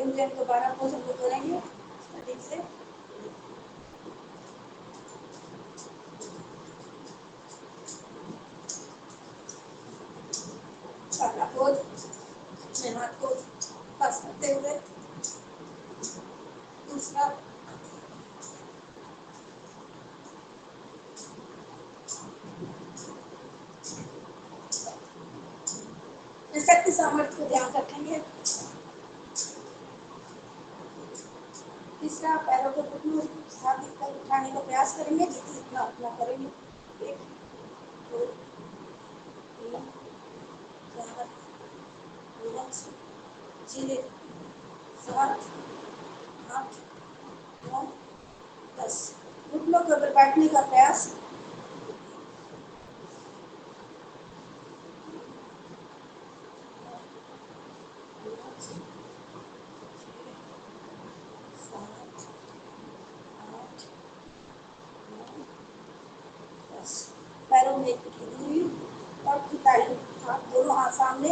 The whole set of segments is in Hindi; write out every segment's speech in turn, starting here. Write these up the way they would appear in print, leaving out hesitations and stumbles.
अनुलोम दोबारा पोज हम लोग करेंगे स्टार्टिंग से। पहला पोज अपने हाथ को पास करते हुए, दूसरा शक्ति सामर्थ्य को ध्यान रखेंगे। तीसरा पैरों को घुटनों साथ तक उठाने का प्रयास करेंगे, जितना उतना करेंगे। 1 2 3 4 5 6 7 8 9 10। घुटनों के ऊपर बैठने का प्रयास। पैरों में एक दूरी और हाथ दोनों हाथ सामने,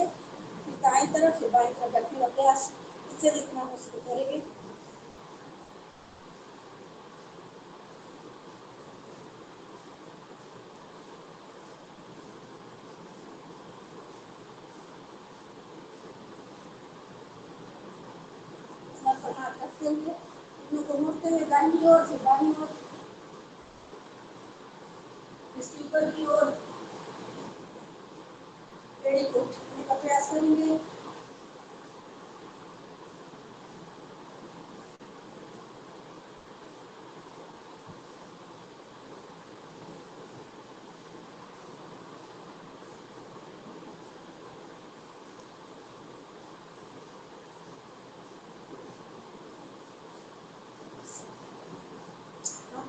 दाएं तरफ से बाएं तरफ बैठने का प्रयास। इससे जितना हो सके करेंगे। रखते हुए घुटनों को मोड़ते हुए दाहिनी ओर से बाईं ओर, इसके ऊपर की ओर एड़ी को उठाने का प्रयास करेंगे।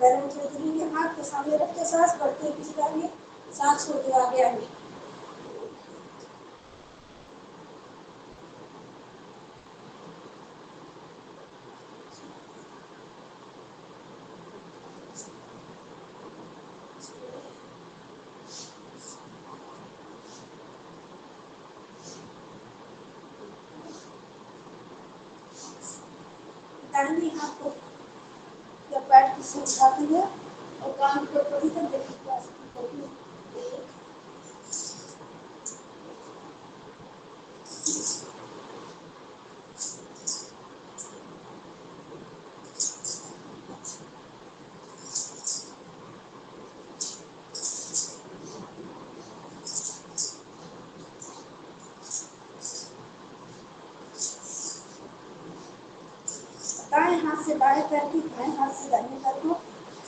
पैरों में चलेंगे, हाथ को सामने रख के सांस भरते हुए पीछे जाएंगे, सांस छोड़ते आगे आएंगे। दाहिने हाथ को या पैर की सूंड उठाते हुए और कान को थोड़ी तक देखने का प्रयास करेंगे। दाएं हाथ से बाएं पैर की, बाएं हाथ से दाहिने पैर को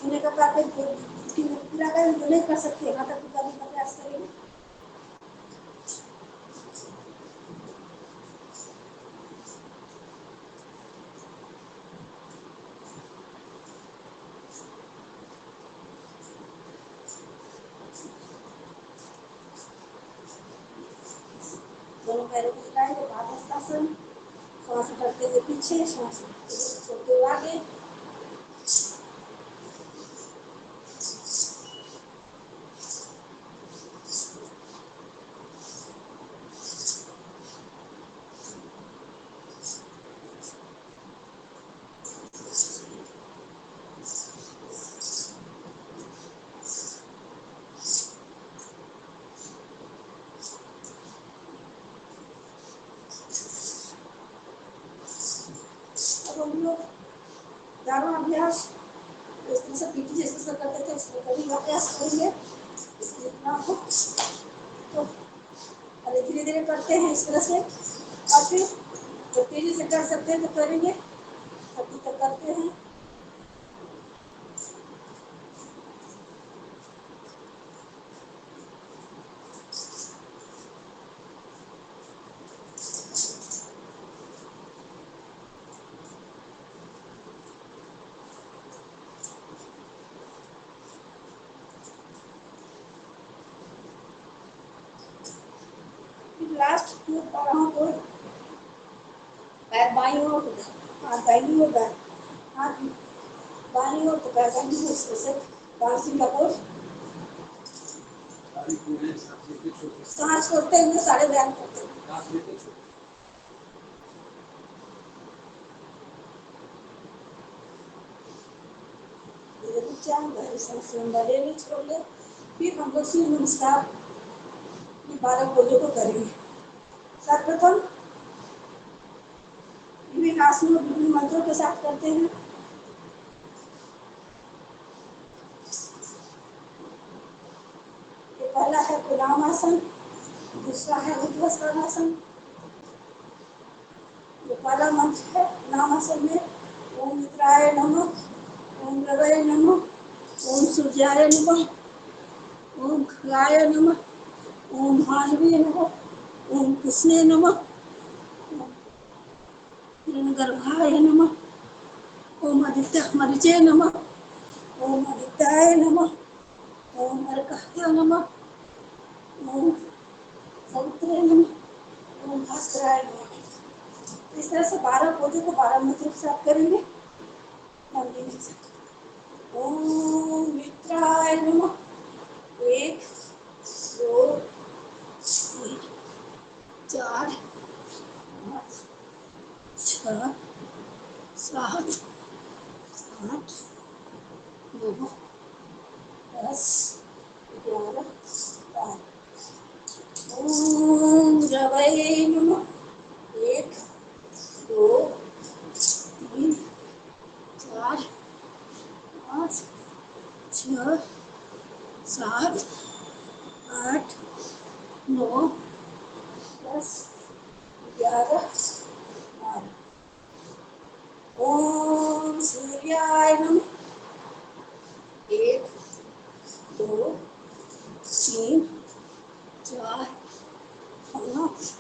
छूने का प्रयास पूरा करें। जो नहीं कर सकते हाथ तक करने का प्रयास करेंगे। दोनों पैरों को उठाएंगे, पादहस्तासन। श्वास करते हुए पीछे, श्वास छोड़ते हुए आगे। अब हम लोग दाना अभ्यास इस तरह से पीटी जैसे करते थे, इसमें कभी अभ्यास करेंगे। जितना हो तो धीरे धीरे करते हैं इस तरह से, और फिर जो तेजी से कर सकते हैं तो करेंगे। अभी तक करते हैं। लास्ट टू बाहों को पैर बाईं ओर, हाथ दाहिनी ओर, हाथ बाईं ओर तो पैर दाहिनी ओर, इस तरह से डांसिंग का पोज। सांस छोड़ते हुए सारे व्यायाम करते हैं। चार गहरी सांस लंबा ले ले, छोड़ ले। फिर हम लोग सूर्य नमस्कार 12 पोजों को करेंगे। सर्वप्रथम विभिन्न आसनों विभिन्न मंत्रों के साथ करते हैं। ये पहला है प्रणाम आसन, दूसरा है ऊर्ध्वश्वासासन। जो पहला मंत्र है प्रणाम आसन में ओम मित्राय नमः, ओम रवये नमः, ओम सूर्याय नमः, ओम खगाय नमः, ओम भानवे नमः, ओम कृष्णे नमः, हिरण्यगर्भाय नमः, ओम आदित्य मरीचे नमः, ओम आदित्याय नमः, ओम अर्काय नमः, ओम सवित्रे नमः, ओम भास्कराय नमः। इस तरह से 12 पोजों को 12 मंत्रों के साथ करेंगे। ओम मित्राय नमः। 1 2 3 4 5 6 7 8 9 10 11 12। ओम रवये नमः। 1 2 3 4 5 6 7 8 9 10 11 12। ओम सूर्याय नमः। 1 2 3 4 5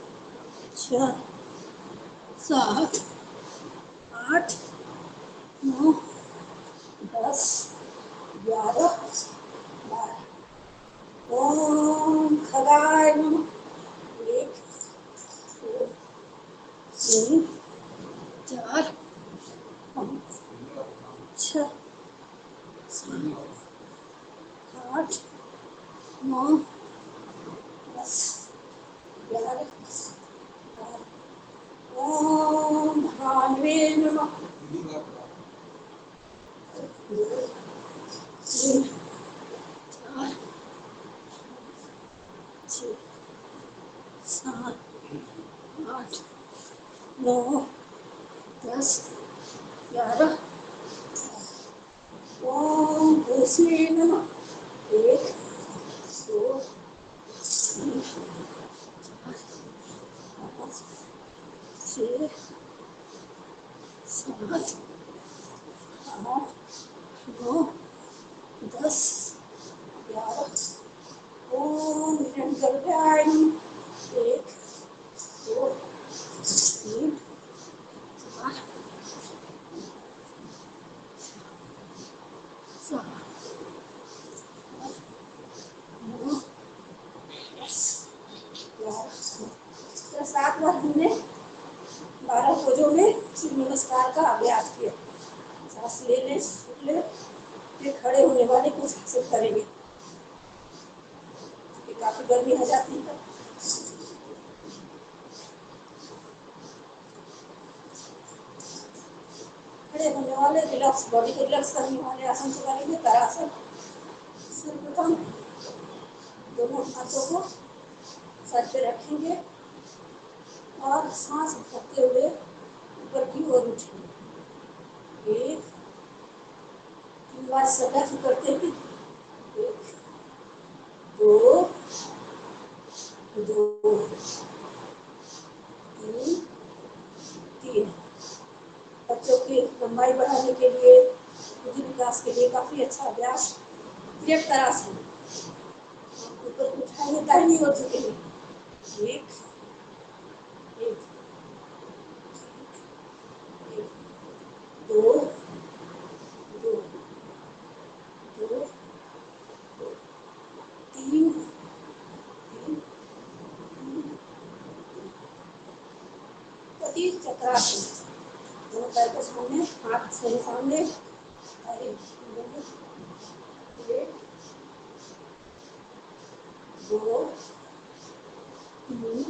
6 7 8 9 10 11 12। ओम खगाय नमः। 1 2 3 4 5 6 7 8 9 10 11 12। ओम भानवे नमः। 2 3 4 6 7 8 9 10 11। ओम कृष्णे नमः। 1 2 3 4 5 6 7 8 9 10 11। ओम हिरण्यगर्भाय नमः। 1 2 3 4 7 9 10 11। तो 7 बार हमने 12 पोजों में सूर्य नमस्कार का अभ्यास किया। सांस ले ले, सूख ले, फिर खड़े होने वाले कुछ आसन करेंगे। काफी गर्मी हो जाती है। खड़े होने वाले रिलैक्स, बॉडी को रिलैक्स करने वाले आसन को करेंगे। ताड़ासन। सर्वप्रथम दोनों हाथों को सर पे रखेंगे और सांस भरते हुए ऊपर की ओर उठेंगे। 1 3 बार सटक करते हैं। 1 2 2 3 3। बच्चों की लंबाई बढ़ाने के लिए, बुद्धि विकास के लिए काफी अच्छा अभ्यास। त्रियक्तासन। ऊपर उठाएंगे, दाहिनी ओर झुकेंगे। 1 1 1 2 2 2 3 3 तीन चक्रासन। दोनों पैर को सामने, हाथ से सामने। 1 2 3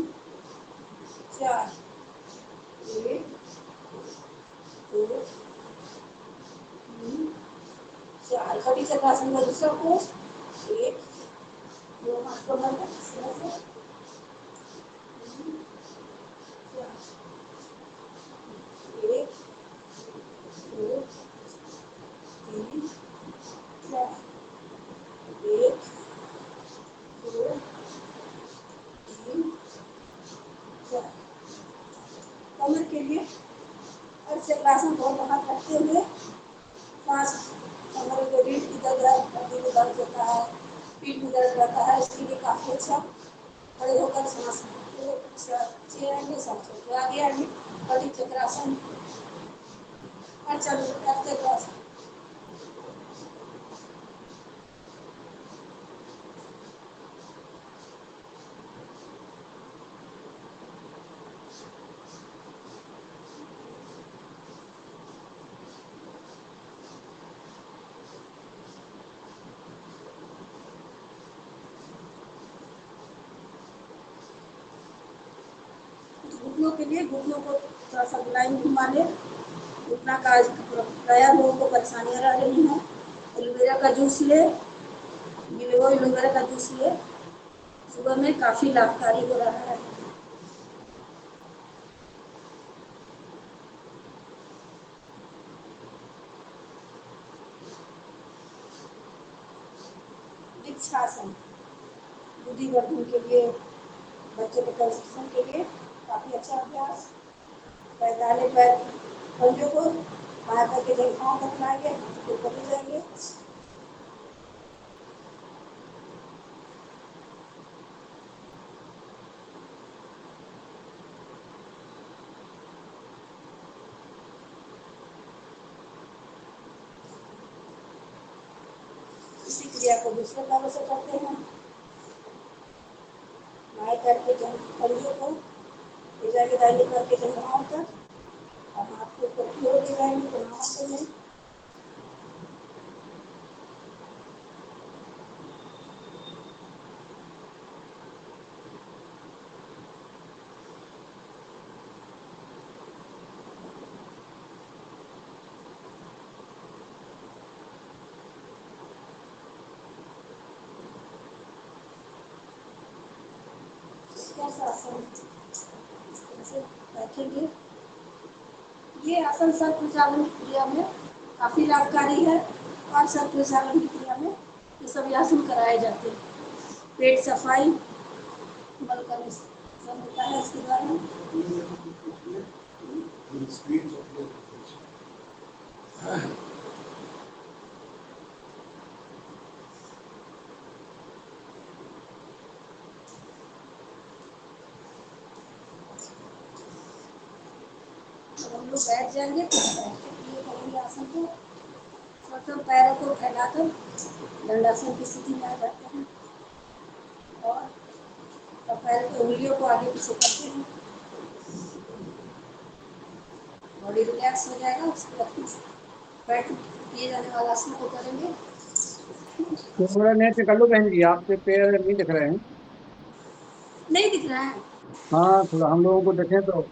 4। 1 2 3 4। कभी चक्रासन का दूसरा पोज। एक, दो हाथ को बंद कर, एक, दो, तीन, चार, एक, दो, तीन, चार। कमर के लिए और चक्रासन को बाहर रखते हुए सांस, कमर के रीढ़ की दर्द, हड्डी में दर्द होता है, पीठ में दर्द रहता है, इसके लिए काफी अच्छा। खड़े होकर सांस चेयर में सांस को आगे आगे बड़ी चक्रासन और चल चक्रासन। घुटनों के लिए घुटनों को थोड़ा सा लाइन घुमा ले। घुटना का गया, लोगों को परेशानियां रह रही हैं, एलोवेरा का जूस ले, गिलोय एलोवेरा का जूस ले, सुबह में काफी लाभकारी हो रहा है। वृक्षासन बुद्धिवर्धन के लिए, बच्चों के कंस्ट्रक्शन के लिए काफी अच्छा अभ्यास। पैदाले पैर पंजों को बाहर करके जब पाँव तक लाएंगे तो ऊपर जाएंगे। इसी क्रिया को दूसरे पैरों से करते हैं। बाएं पैर के पंजों को ले जाएंगे दाहिने पैर के जंघाओं तक और हाथ को ऊपर की ओर ले जाएंगे तो नमस्ते में। कैसा आसन ऐसे बैठेंगे। ये आसन सर प्रचालन की क्रिया में काफी लाभकारी है और सर प्रचालन की क्रिया में ये सभी आसन कराए जाते हैं। पेट सफाई बल का सब होता है इसके द्वारा। हम लोग बैठ जाएंगे तो बैठ के ये करेंगे आसन को। प्रथम पैरों को फैलाकर दंडासन की स्थिति में आ जाते हैं और पैर की उंगलियों को आगे पीछे करते हैं। बॉडी रिलैक्स हो जाएगा। उसके बाद बैठ किए जाने वाला आसन को करेंगे। थोड़ा नेट कर लो बहन जी, आपके पैर नहीं दिख रहे हैं। नहीं दिख रहा है। हाँ, थोड़ा हम लोगों को देखें तो।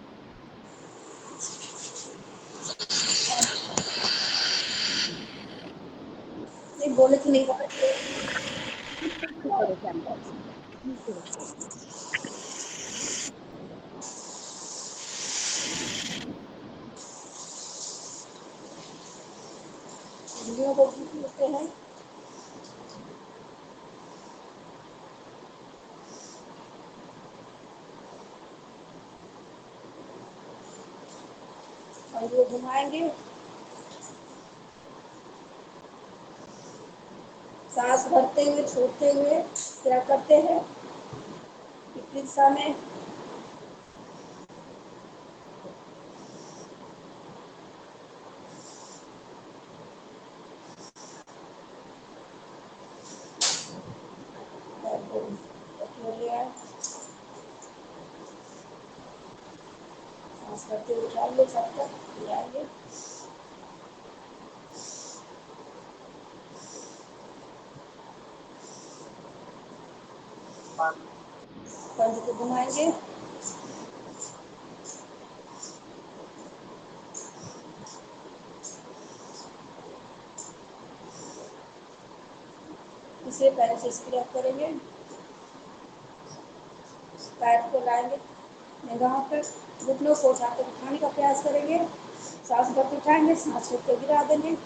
नहीं बोले तो नहीं उंगलियों को घीच लेते हैं। और ये घुमाएंगे। सांस भरते हुए छोड़ते हुए क्या करते हैं विपरीत दिशा में। सांस करते हुए उठाइए, सब तक ले पंज को घुमाएंगे। इसे पैर से स्क्रू अप करेंगे, पैर को लाएंगे निगाहों पर, घुटनों को उठाकर उठाने का प्रयास करेंगे, सांस भर के उठाएंगे, सांस छोड़ के गिरा देंगे।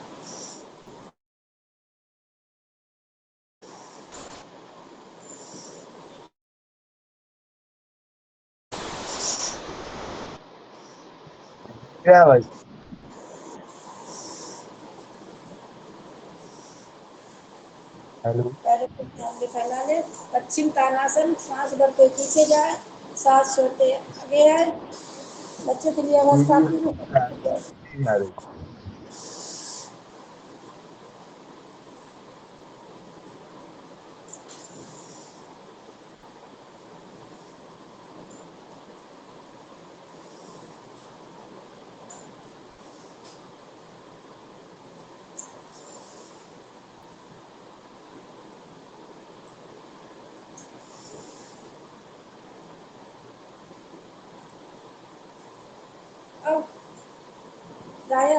क्या भाई? हेलो। पैरों को ध्यान में फैला ले। पश्चिम तानासन, सांस भर के पीछे जाए, सांस छोड़ते आगे आए। बच्चों के लिए अवस्था वीडियो की नहीं आ रही। अब प्राय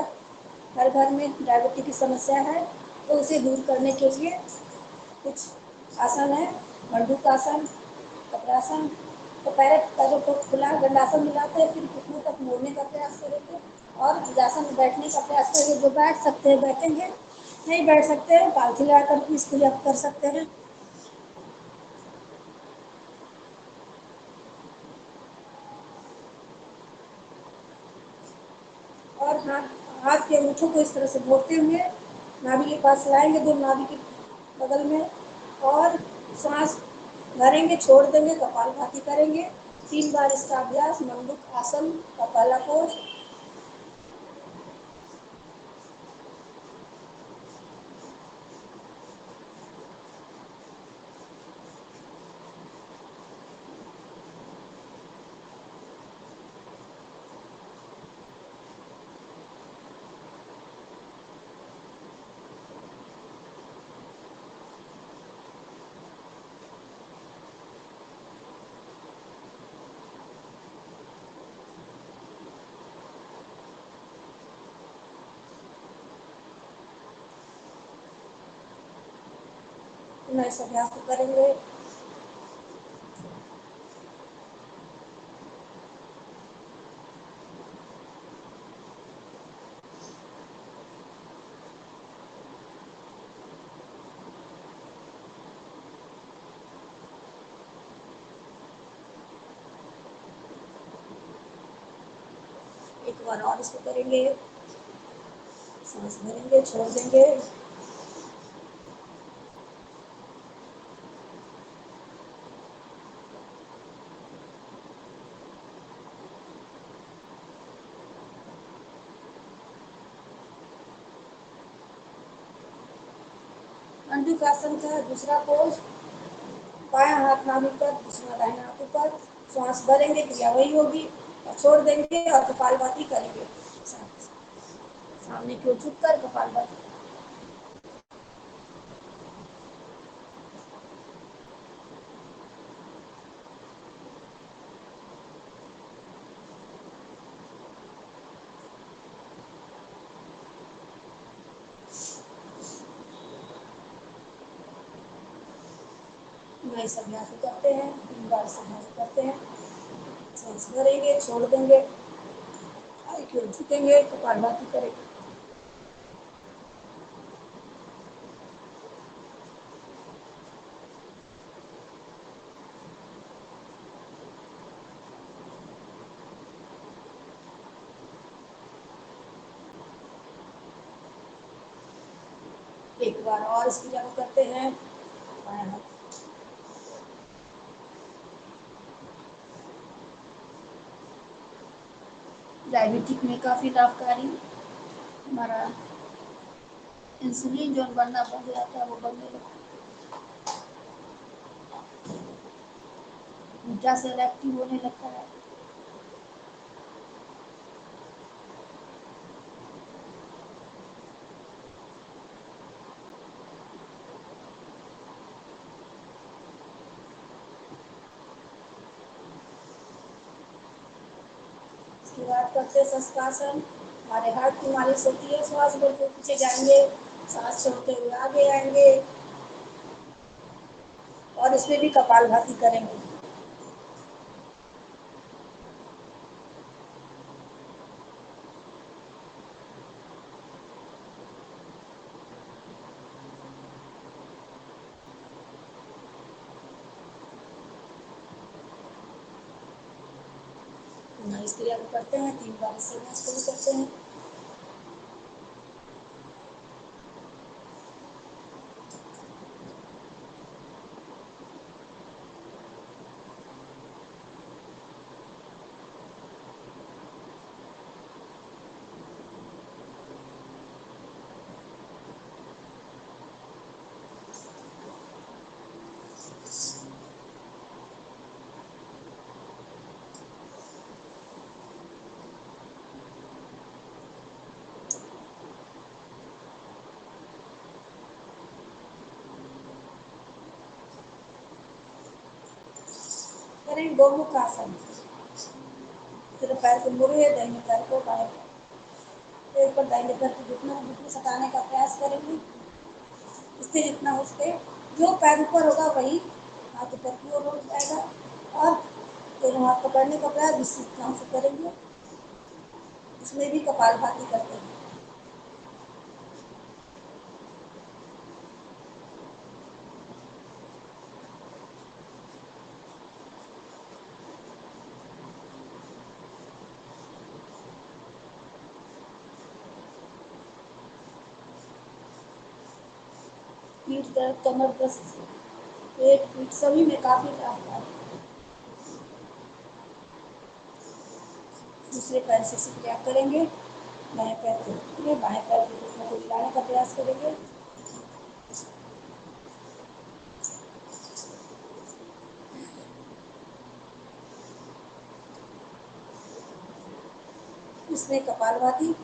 हर घर में डायबिटीज की समस्या है, तो उसे दूर करने के लिए कुछ आसन है। मंडूक आसन, कपरासन। तो पैरों को खुला दंडासन मिलाते हैं, फिर घुटनों तक मोड़ने का प्रयास करेंगे और भुजासन में बैठने का प्रयास करेंगे। जो बैठ सकते हैं बैठेंगे, नहीं बैठ सकते हैं पालथी लगाकर भी इसके लिए आप कर सकते हैं। और हाथ हाथ के अंगूठों को इस तरह से मोड़ते हुए नाभि के पास लाएंगे, दो नाभि के बगल में, और सांस भरेंगे, छोड़ देंगे, कपालभाति करेंगे। 3 बार इसका अभ्यास। मंडूक आसन, कपालापोज। पुनः इस अभ्यास को करेंगे। एक बार और इसको करेंगे। सांस भरेंगे, छोड़ देंगे। मंडूक आसन का दूसरा पोज। बायां हाथ नाभि पर, दूसरा दाहिना हाथ ऊपर। सांस भरेंगे, क्रिया वही होगी, और छोड़ देंगे और कपालभाति करेंगे। सामने की ओर झुककर कपालभाति। इस अभ्यास को करते हैं, 3 बार इस अभ्यास को करते हैं। सांस भरेंगे, छोड़ देंगे, आगे की ओर झुकेंगे, कपालभाति करेंगे। एक बार और इस क्रिया को करते हैं। बायां हाथ डायबिटिक में काफी लाभकारी। हमारा इंसुलिन जो बनना बंद जाता है वो बनने लगता है, बीटा सेल एक्टिव होने लगता है। इसके बाद करते हैं शस्त्रासन। हमारे हार्ट की मालिश होती है। श्वास भर के पीछे जाएंगे, सांस छोड़ते हुए आगे आएंगे, बाद इसमें भी कपालभाति करेंगे। इस क्रिया को करते हैं 3 बार, इस संन्यास को भी करते हैं। करें गोमुख आसन। फिर पैर को मुड़िए, दाहिने पैर को बाएं पैर पर दाहिने पैर को घुटने सटाने का प्रयास करेंगे। इससे जितना हो सके, जो पैर ऊपर होगा वही हाथ ऊपर की ओर हो जाएगा। और दोनों हाथ पकड़ने का प्रयास विस्तृत ध्यान से करेंगे। इसमें भी कपालभाति करते हैं। पीठ दर्द, कमर दर्द, पेट, पीठ सभी में काफी लाभदायक है। दूसरे पैर से क्रिया करेंगे। दाएं पैर को रखेंगे, बाएं पैर को घुटनों को हिलाने का प्रयास करेंगे। इसमें कपालभाति।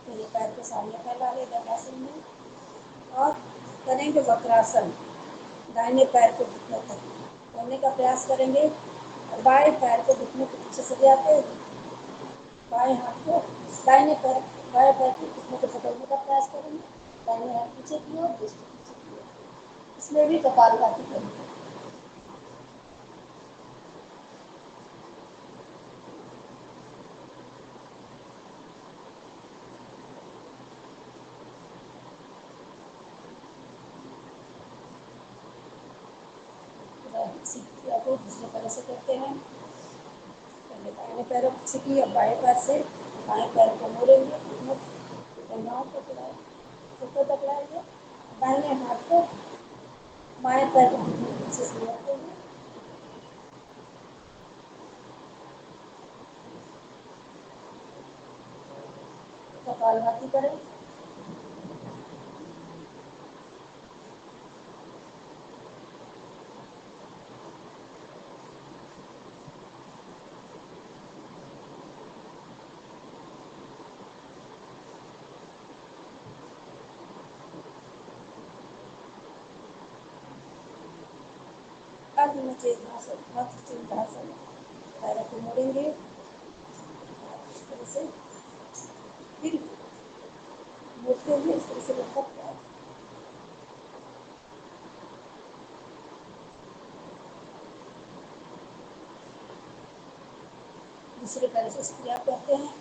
पहले पैर को सामने फैला ले दंडासन में, और करेंगे वक्रासन। दाहिने पैर को घुटनों तक करने का प्रयास करेंगे। और बाएं पैर को घुटनों के पीछे से जाते, बाएं हाथ को दाहिने पैर बाएं पैर के घुटनों को पकड़ने का प्रयास करेंगे। दाहिने हाथ पीछे की ओर, दूसरे पीछे की ओर। इसमें भी कपालभाति करेंगे। इसी क्रिया को दूसरे पैर से करते हैं। पहले दाहिने पैर से की, अब बाएं पैर से बाएं पैर को मोड़ेंगे, घुटनों को पकड़ाएंगे। दाहिने हाथ को बाएं पैर को घुटनों के पीछे से रखेंगे। कपालभाति करें। अर्धमचेद्रासन, मत्स्यचिंतासन। पैरों को मोड़ेंगे इस तरह से, फिर मोड़ते हुए इस तरह से लटक जाए। दूसरे पैर से क्रिया करते हैं।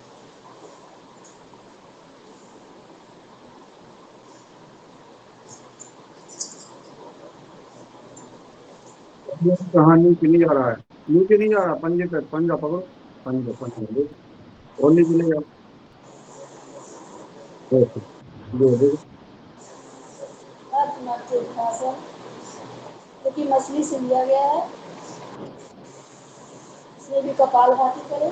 कहाँ नीचे नहीं जा रहा है, नीचे नहीं जा रहा, पंजे पे पंजा पकड़ो, पंजा पंजा दो, और नीचे ले जाओ। देखो, देखो। अर्धमचेद्रासन, क्योंकि मछली से लिया गया है, इसमें भी कपालभाति करें।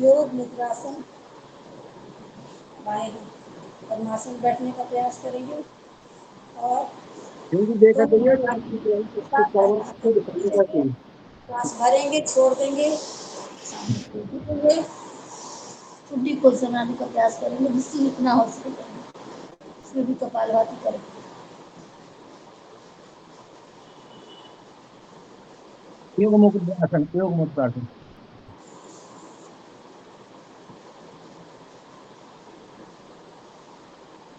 योग निद्रासन। बाएं पद्मासन बैठने का प्रयास करेंगे और क्योंकि देखा दोनों चाहिए हाथ इसको साथ पावर हाथ को दिखाने का चाहिए। श्वास भरेंगे, छोड़ देंगे, सामने को झुकेंगे, ठुड्डी को जमाने का प्रयास करेंगे जिससे जितना हो सके करेंगे। इसमें भी कपालभाति करेंगे। योग मुद्रा आसन, योग मुद्रा आसन।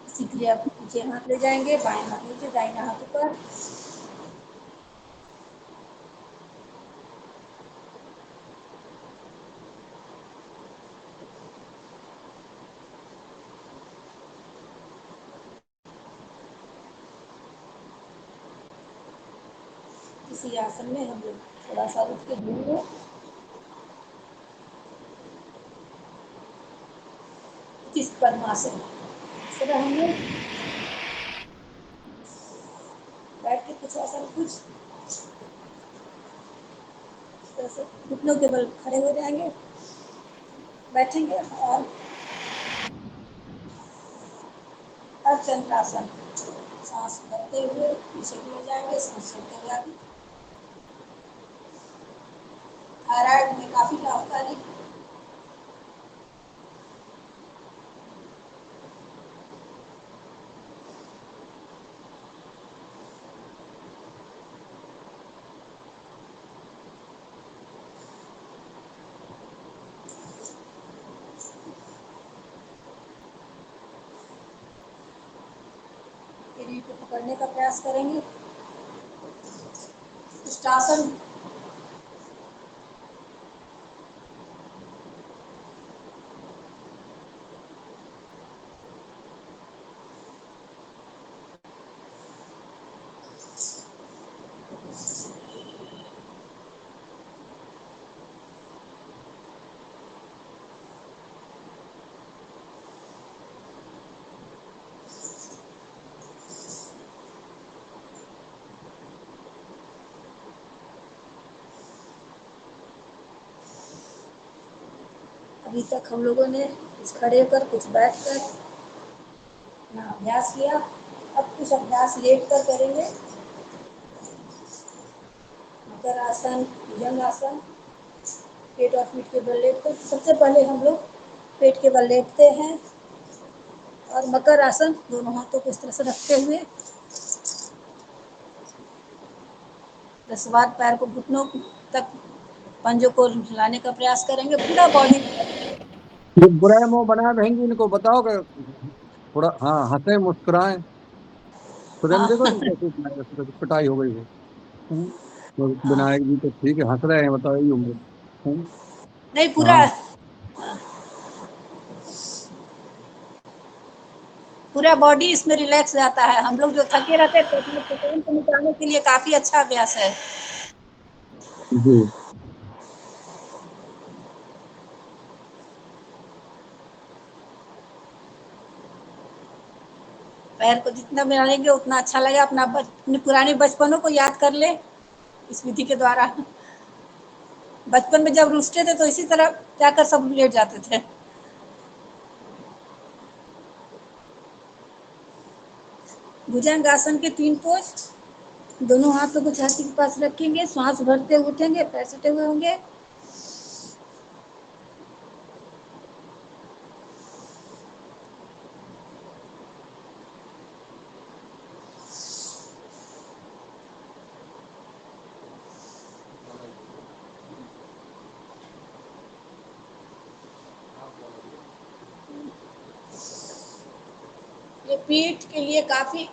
इसी के लिए आप पीछे हाथ ले जाएंगे, बाएं हाथ नीचे, दाहिना हाथ ऊपर। इसी आसन में हम लोग थोड़ा सा उठ के घूमेंगे। इस पद्मासन इस तरह हम लोग बैठ के कुछ आसन कुछ इस तरह से घुटनों के बल खड़े हो जाएंगे, बैठेंगे और अर्धचंद्रासन सांस भरते हुए पीछे को ले जाएंगे, सांस छोड़ते हुए आगे। थायराइड में काफी लाभकारी। रीढ़ को पकड़ने का प्रयास करेंगे। उष्टासन अभी तक हम लोगों ने कुछ खड़े होकर कुछ बैठकर अपना अभ्यास किया। अब कुछ अभ्यास लेट कर करेंगे। मकर आसन, भुजंग आसन, पेट और पीठ के बल लेट कर। सबसे पहले हम लोग पेट के बल लेटते हैं और मकर आसन दोनों हाथों को इस तरह से रखते हुए 10 बार पैर को घुटनों तक पंजों को लाने का प्रयास करेंगे। पूरा बॉडी जो बुरा मुंह बनाए बहन इनको बताओ कि थोड़ा हाँ हंसे मुस्कुराएं। सुरेंद्र देखो तुम हाँ। कैसे पिटाई हो गई वो। हम्म, तो हाँ, विनायक जी तो ठीक है, हंस रहे हैं, बताओ यही होंगे। नहीं पूरा हाँ पूरा बॉडी इसमें रिलैक्स जाता है। हम लोग जो थके रहते हैं तो थकान को मिटाने के लिए काफी अच्छा अभ्यास है। जी। पैर को जितना मिलाएंगे उतना अच्छा लगेगा। अपने पुराने बचपनों को याद कर ले इस विधि के द्वारा। बचपन में जब रुष्टे थे तो इसी तरह जाकर सब लेट जाते थे। भुजंग आसन के 3 पोज। दोनों हाथों को छाती के पास रखेंगे, श्वास भरते हुए उठेंगे, पैर सटे हुए होंगे। ये पीठ के लिए काफी,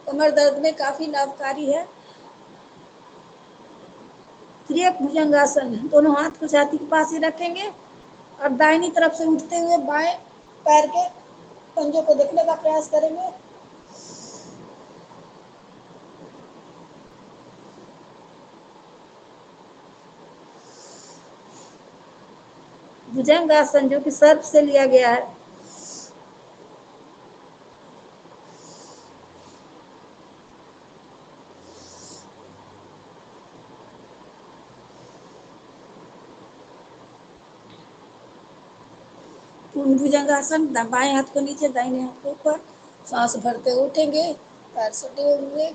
कमर दर्द में काफी लाभकारी है। त्रियक भुजंगासन, दोनों हाथ को छाती के पास ही रखेंगे और दाहिनी तरफ से उठते हुए बाएं पैर के पंजों को देखने का प्रयास करेंगे। भुजंगासन जो कि सर्प से लिया गया है। भुजंगासन, बाएं हाथ को नीचे, दाहिने हाथ को ऊपर। सांस भरते उठेंगे, पैर सटे हुए।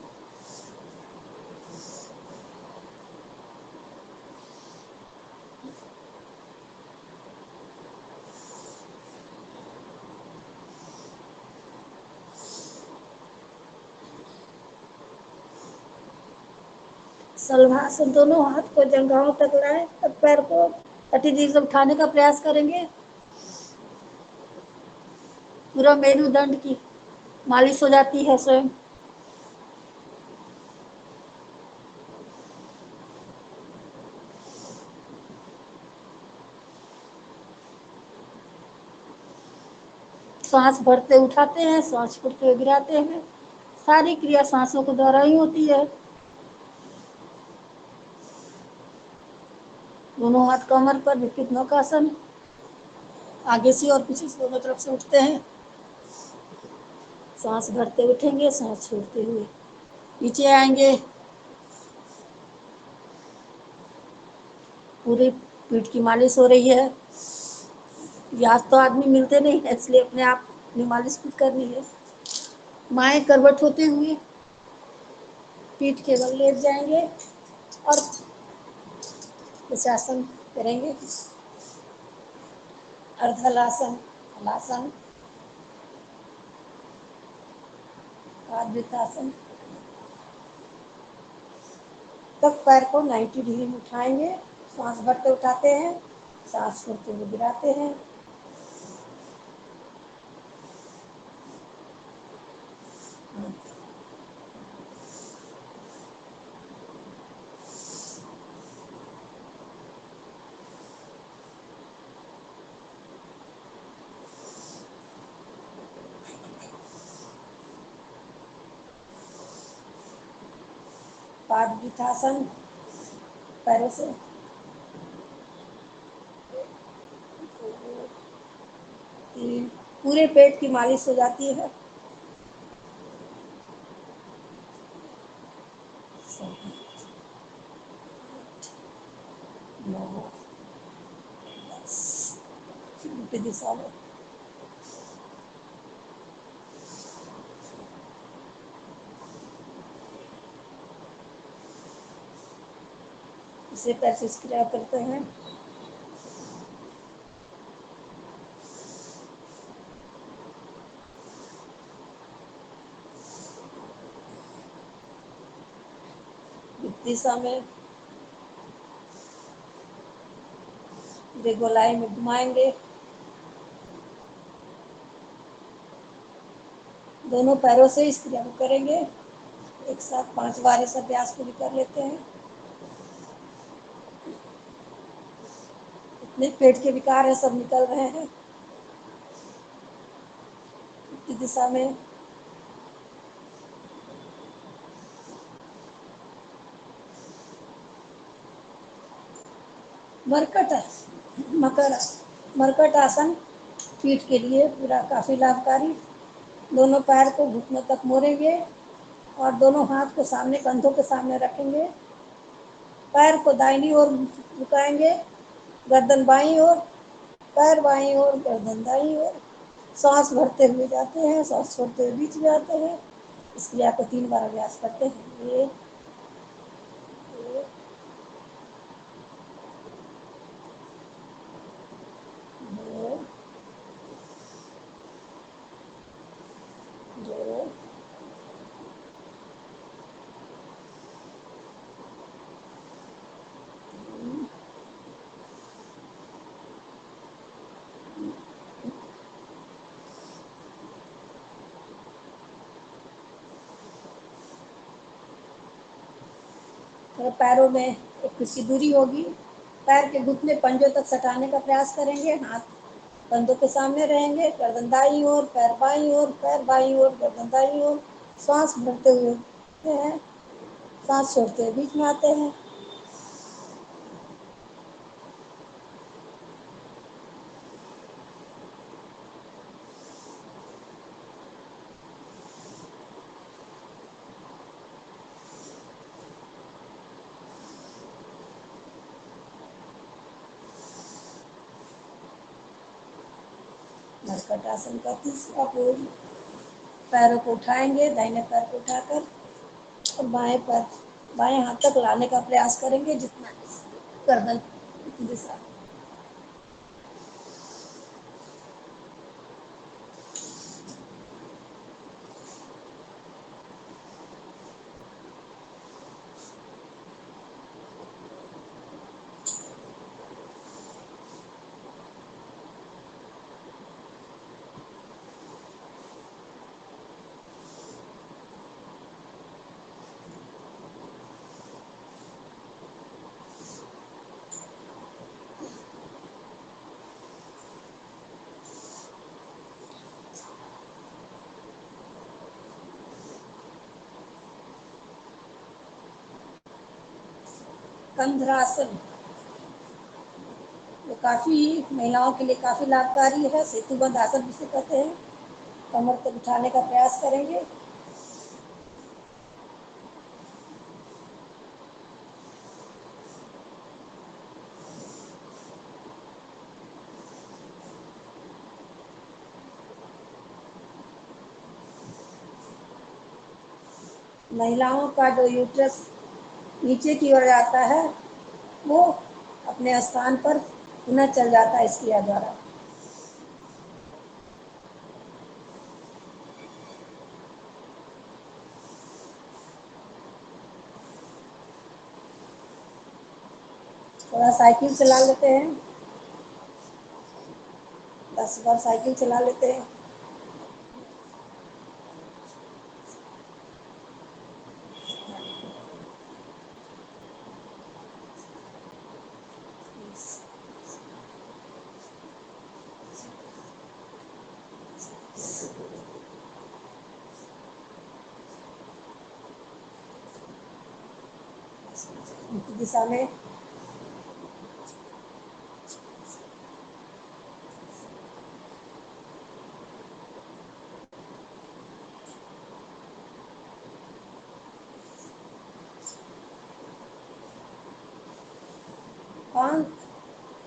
सलभासन, दोनों हाथ को जंघाओं तक लाएं, तब पैर को अति धीरे से उठाने का प्रयास करेंगे। पूरा मेरुदंड की मालिश हो जाती है स्वयं। सांस भरते उठाते हैं, सांस छोड़ते हुए गिराते हैं। सारी क्रिया सांसों के द्वारा ही होती है। दोनों हाथ कमर पर, विपरीत नौकासन। आगे से और पीछे से दोनों तरफ से उठते हैं। सांस भरते उठेंगे, सांस छोड़ते हुए नीचे आएंगे। पूरी पीठ की मालिश हो रही है। आज तो आदमी मिलते नहीं है, इसलिए अपने आप अपनी मालिश खुद करनी है। माएं करवट होते हुए पीठ के बल लेट जाएंगे और वृक्षासन करेंगे। अर्धहलासन, हलासन, पादवृत्तासन। तब पैर को 90 डिग्री में उठाएंगे। सांस भरते उठाते हैं, सांस छोड़ते हुए गिराते हैं। पादवृत्तासन, पैरों से पूरे पेट की मालिश हो जाती है। उल्टी दिशा में इसे प्रैक्टिस क्रिया करते हैं। दिशा में गोलाई में घुमाएंगे। दोनों पैरों से इस क्रिया को करेंगे। एक साथ 5 बार इस अभ्यास को भी कर लेते हैं। इतने पेट के विकार है, सब निकल रहे हैं। दिशा में मरकट आसन पीठ के लिए पूरा काफी लाभकारी। दोनों पैर को घुटनों तक मोड़ेंगे और दोनों हाथ को सामने, कंधों के सामने रखेंगे। पैर को दाहिनी ओर झुकाएंगे, गर्दन बाईं ओर, पैर बाईं ओर, गर्दन दाईं ओर। सांस भरते हुए जाते हैं, सांस छोड़ते हुए बीच में आते हैं। इस क्रिया को 3 बार अभ्यास करते हैं। ये पैरों में एक कुछ दूरी होगी। पैर के घुटने पंजों तक सटाने का प्रयास करेंगे। हाथ कंधों के सामने रहेंगे, गर्दन दाईं ओर, पैर बाईं ओर, पैर बाईं ओर, गर्दन दाईं ओर। सांस भरते हुए हैं, सांस छोड़ते हुए बीच में आते हैं। मस्कट आसन का तीसरा पोज। पैरों को उठाएंगे, दाहिने पैर को उठाकर और बाएं हाथ तक लाने का प्रयास करेंगे, जितना गर्दन की दिशा। कंधरासन, वो काफी महिलाओं के लिए काफी लाभकारी है। सेतुबंध आसन जिसे कहते हैं। कमर तक उठाने का प्रयास करेंगे। महिलाओं का जो यूट्रस नीचे की ओर जाता है, वो अपने स्थान पर पुनः चल जाता है इस क्रिया द्वारा। थोड़ा साइकिल चला लेते हैं, 10 बार साइकिल चला लेते हैं। दिशा में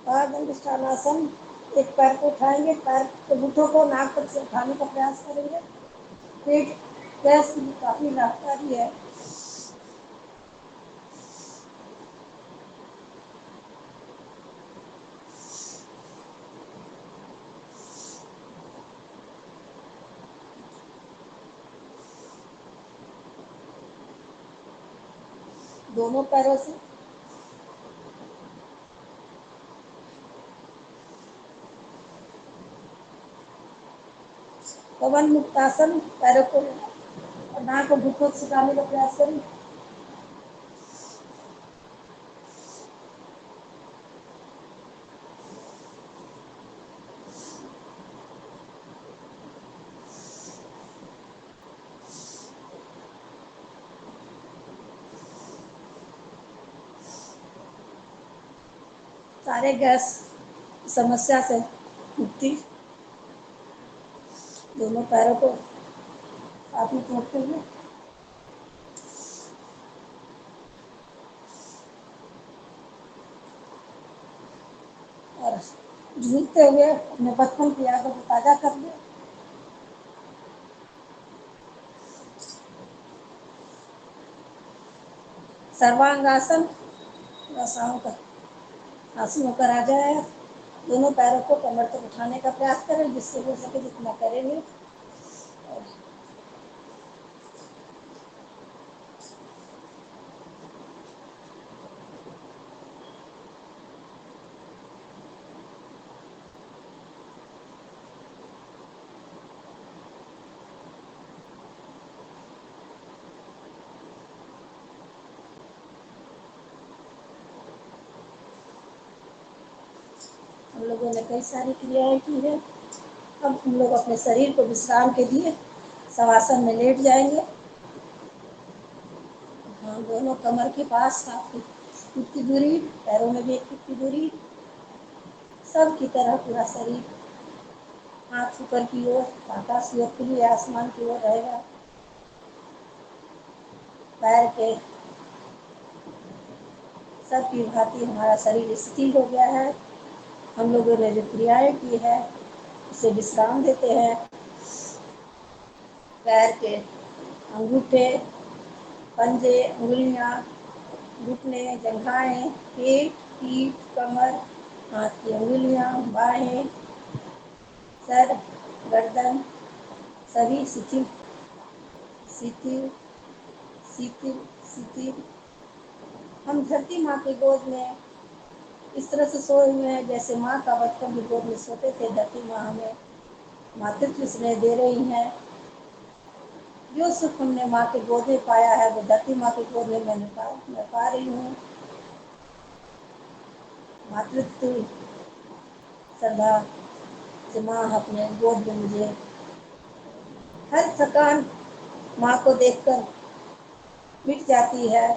पादंडासन। एक पैर को उठाएंगे, पैर के घुटनों को नाक तक से उठाने का प्रयास करेंगे। पेट गैस की काफी लाभकारी है। दोनों पैरों से पवन मुक्तासन, पैरों को और नाक को घुटनों से उठाने का प्रयास करें। सारे गैस समस्या से मुक्ति। दोनों पैरों को साथ में जोड़ते हुए और झूलते हुए अपने बचपन की यादों को ताजा कर ले। सर्वांगासन, आसन होकर आ जाए। दोनों पैरों को कमर तक उठाने का प्रयास करें, जिससे हो सके जितना करेंगे। हम लोगों ने कई सारी क्रियाएं की है। अब हम लोग अपने शरीर को विश्राम के लिए शवासन में लेट जाएंगे। हाँ, दोनों कमर के पास फुट की दूरी, पैरों में भी 1 फुट की दूरी। सब की तरह पूरा शरीर हाथ ऊपर की ओर, आकाश की ओर, खुले आसमान की ओर रहेगा। पैर के सब की भांति हमारा शरीर स्थिर हो गया है। हम लोगों ने जो क्रियाएं की है, से विश्राम देते हैं। पैर के अंगूठे, पंजे, उंगलियां, घुटने, जंघाएं, पेट, पीठ, कमर, हाथ की उंगलियां, बाहें, सर, गर्दन सभी शिथिल शिथिल शिथिल शिथिल। हम धरती माँ की गोद में इस तरह से सोए हुए हैं जैसे माँ का बचपन की गोद में सोते थे। धरती माँ हमें मातृत्व स्नेह दे रही हैं। जो सुख हमने माँ के गोद में पाया है वो धरती माँ की गोद में मैं पा रही हूँ। मातृत्व श्रद्धा से माँ अपने गोद में मुझे हर थकान माँ को देखकर मिट जाती है।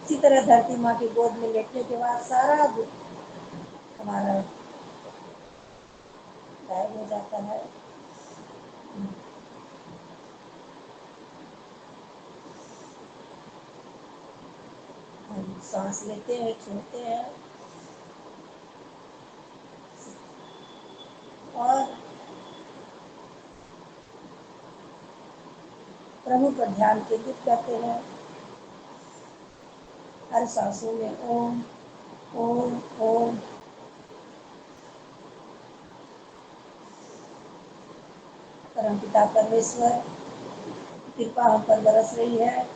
इसी तरह धरती माँ की गोद में लेटने के बाद सारा दुख हमारा गायब हो जाता है। हम सांस लेते हैं, छोड़ते हैं और प्रभु पर ध्यान केंद्रित करते हैं। हर सांसों में ओम ओम ओम। परमपिता परमेश्वर कृपा हम पर बरस रही है।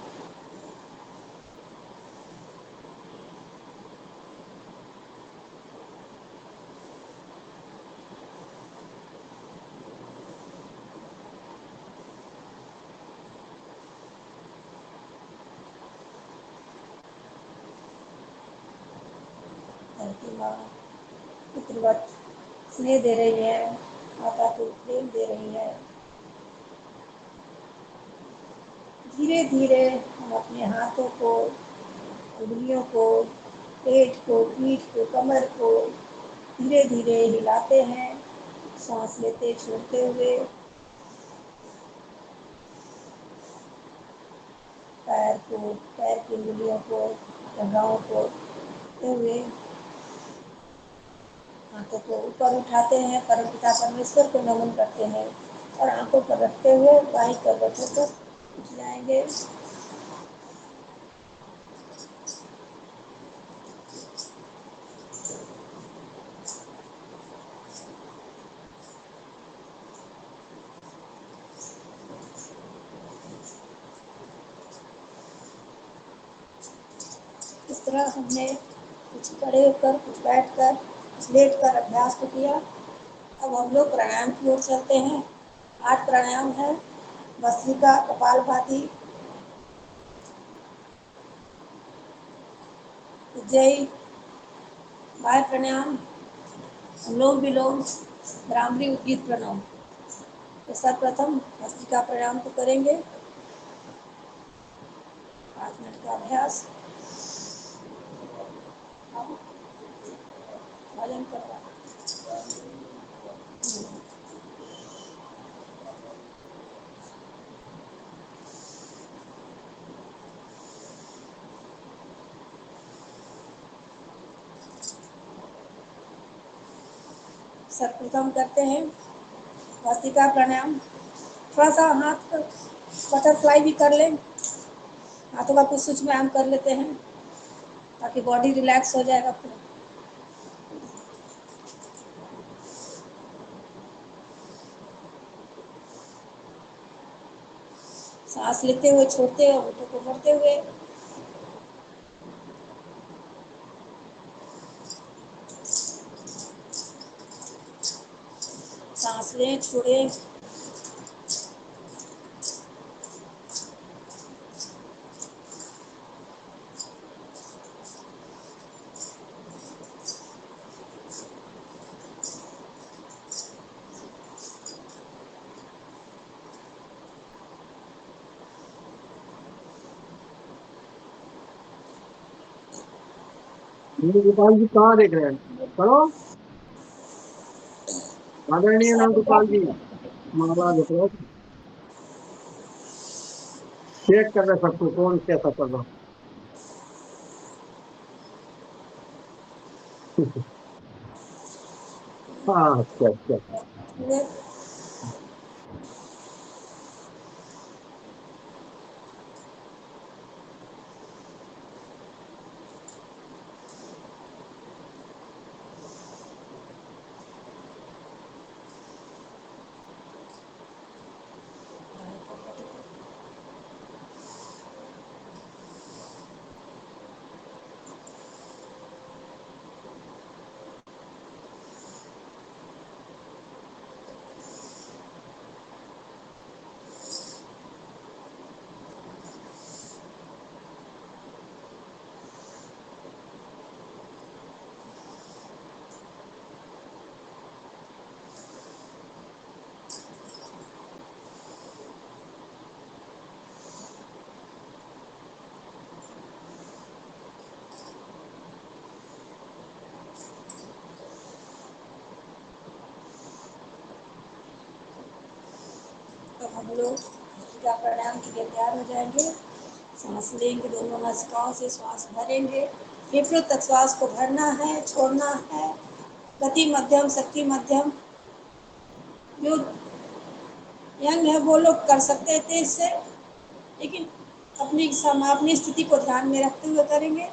धरती माँ पितृवत स्नेह दे रही है, माता को प्रेम दे रही है। धीरे धीरे हम अपने हाथों को, उंगलियों को, पेट को, पीठ को, कमर को धीरे धीरे हिलाते हैं, सांस लेते छोड़ते हुए। पैर को, पैर की उंगलियों को, भुजाओं को लेते हुए हाथों को ऊपर उठाते हैं, परमपिता परमेश्वर को नमन करते हैं और आंखों पर रखते हुए बाई करवटों पर उठ जाएंगे। इस तरह हमने कुछ खड़े होकर, कुछ बैठकर, कुछ लेटकर अभ्यास को किया। अब हम लोग प्राणायाम की ओर चलते हैं। 8 प्राणायाम है। भस्त्रिका, कपालभाति, उज्जयी, वायु प्राणायाम, अनुलोम विलोम, भ्रामरी, उद्गीत प्राणायाम। तो सर्वप्रथम भस्त्रिका प्राणायाम को करेंगे। 5 मिनट का अभ्यास। भजन करवा सर्वप्रथम करते हैं भस्त्रिका प्राणायाम। थोड़ा सा हाथ बटरफ्लाई भी कर लें, हाथों का कुछ सूक्ष्म व्यायाम कर लेते हैं ताकि बॉडी रिलैक्स हो जाएगा पूरा। सांस लेते हुए छोड़ते हुए, होठों को भरते हुए। सांस लें, छोड़ें। गोपाल जी कहाँ देख रहे हैं? करो आदरणीय नाम गोपाल जी, महाराज करो। चेक कर रहे सबको कौन कैसा कर रहा है। हाँ, अच्छा अच्छा। ये अब हम लोग का प्राणायाम के लिए तैयार हो जाएंगे। सांस लेंगे, दोनों नासिकाओं से श्वास भरेंगे। फेफड़ों तक श्वास को भरना है, छोड़ना है। गति मध्यम, शक्ति मध्यम। जो यंग है वो लोग कर सकते हैं तेज से, लेकिन अपनी स्थिति को ध्यान में रखते हुए करेंगे।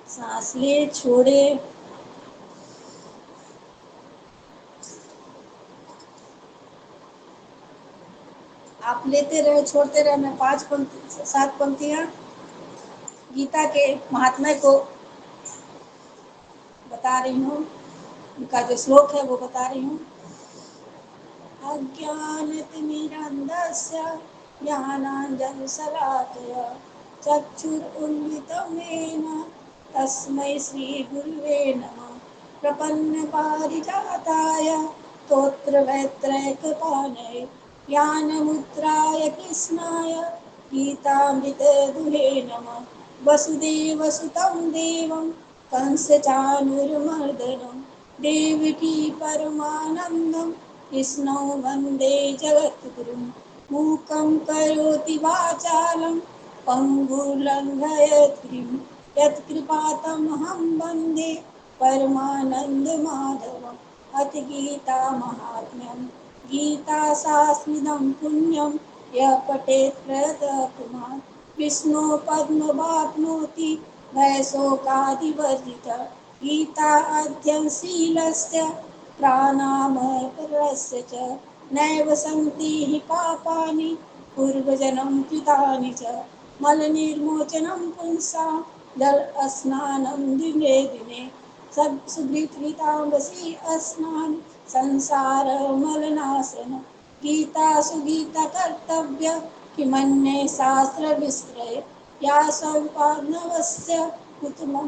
सांस ले, छोड़े। आप लेते रहे, छोड़ते रहे। मैं 7 पंक्तियां गीता के महात्म्य को बता रही हूँ। उनका जो श्लोक है वो बता रही हूँ। अज्ञानतिमिरन्धस्य ज्ञानाञ्जनशलाकया चक्षुरुन्मिलितं येन तस्मै श्रीगुरुवे नमः। प्रपन्नपारिजाताय स्तोत्रवेत्रैकपाणये ज्ञानमुद्राय कृष्णाय गीतामृतदुहे नमः। वसुदेवसुतं देवं कंसचाणूरमर्दनं देवकी परमानन्दं कृष्णं वन्दे जगद्गुरुं। मूकं करोति वाचालं पङ्गुर्लङ्घयत्गिरिं यत्कृपातमहं वन्दे परमानन्दमाधवम्। अथ गीतामाहात्म्यं गीताशास्त्रमिदं पुण्यं यः पठेत् प्रयतपुमान् विष्णोः पद्मवाप्नोति भयशोकादिवर्जितः। गीता अध्ययनशीलस्य प्राणामपरस्य च नैव सन्ति हि पापानि पूर्वजन्म कृतानि च। मलनिर्मोचनं पुंसां जलस्नानं दिने दिने सुकृताम्बसी स्नान संसारमलनाशन। गीतासु गीतकर्तव्य किमन्ये शास्त्रविस्मृते या सम्पादनवस्य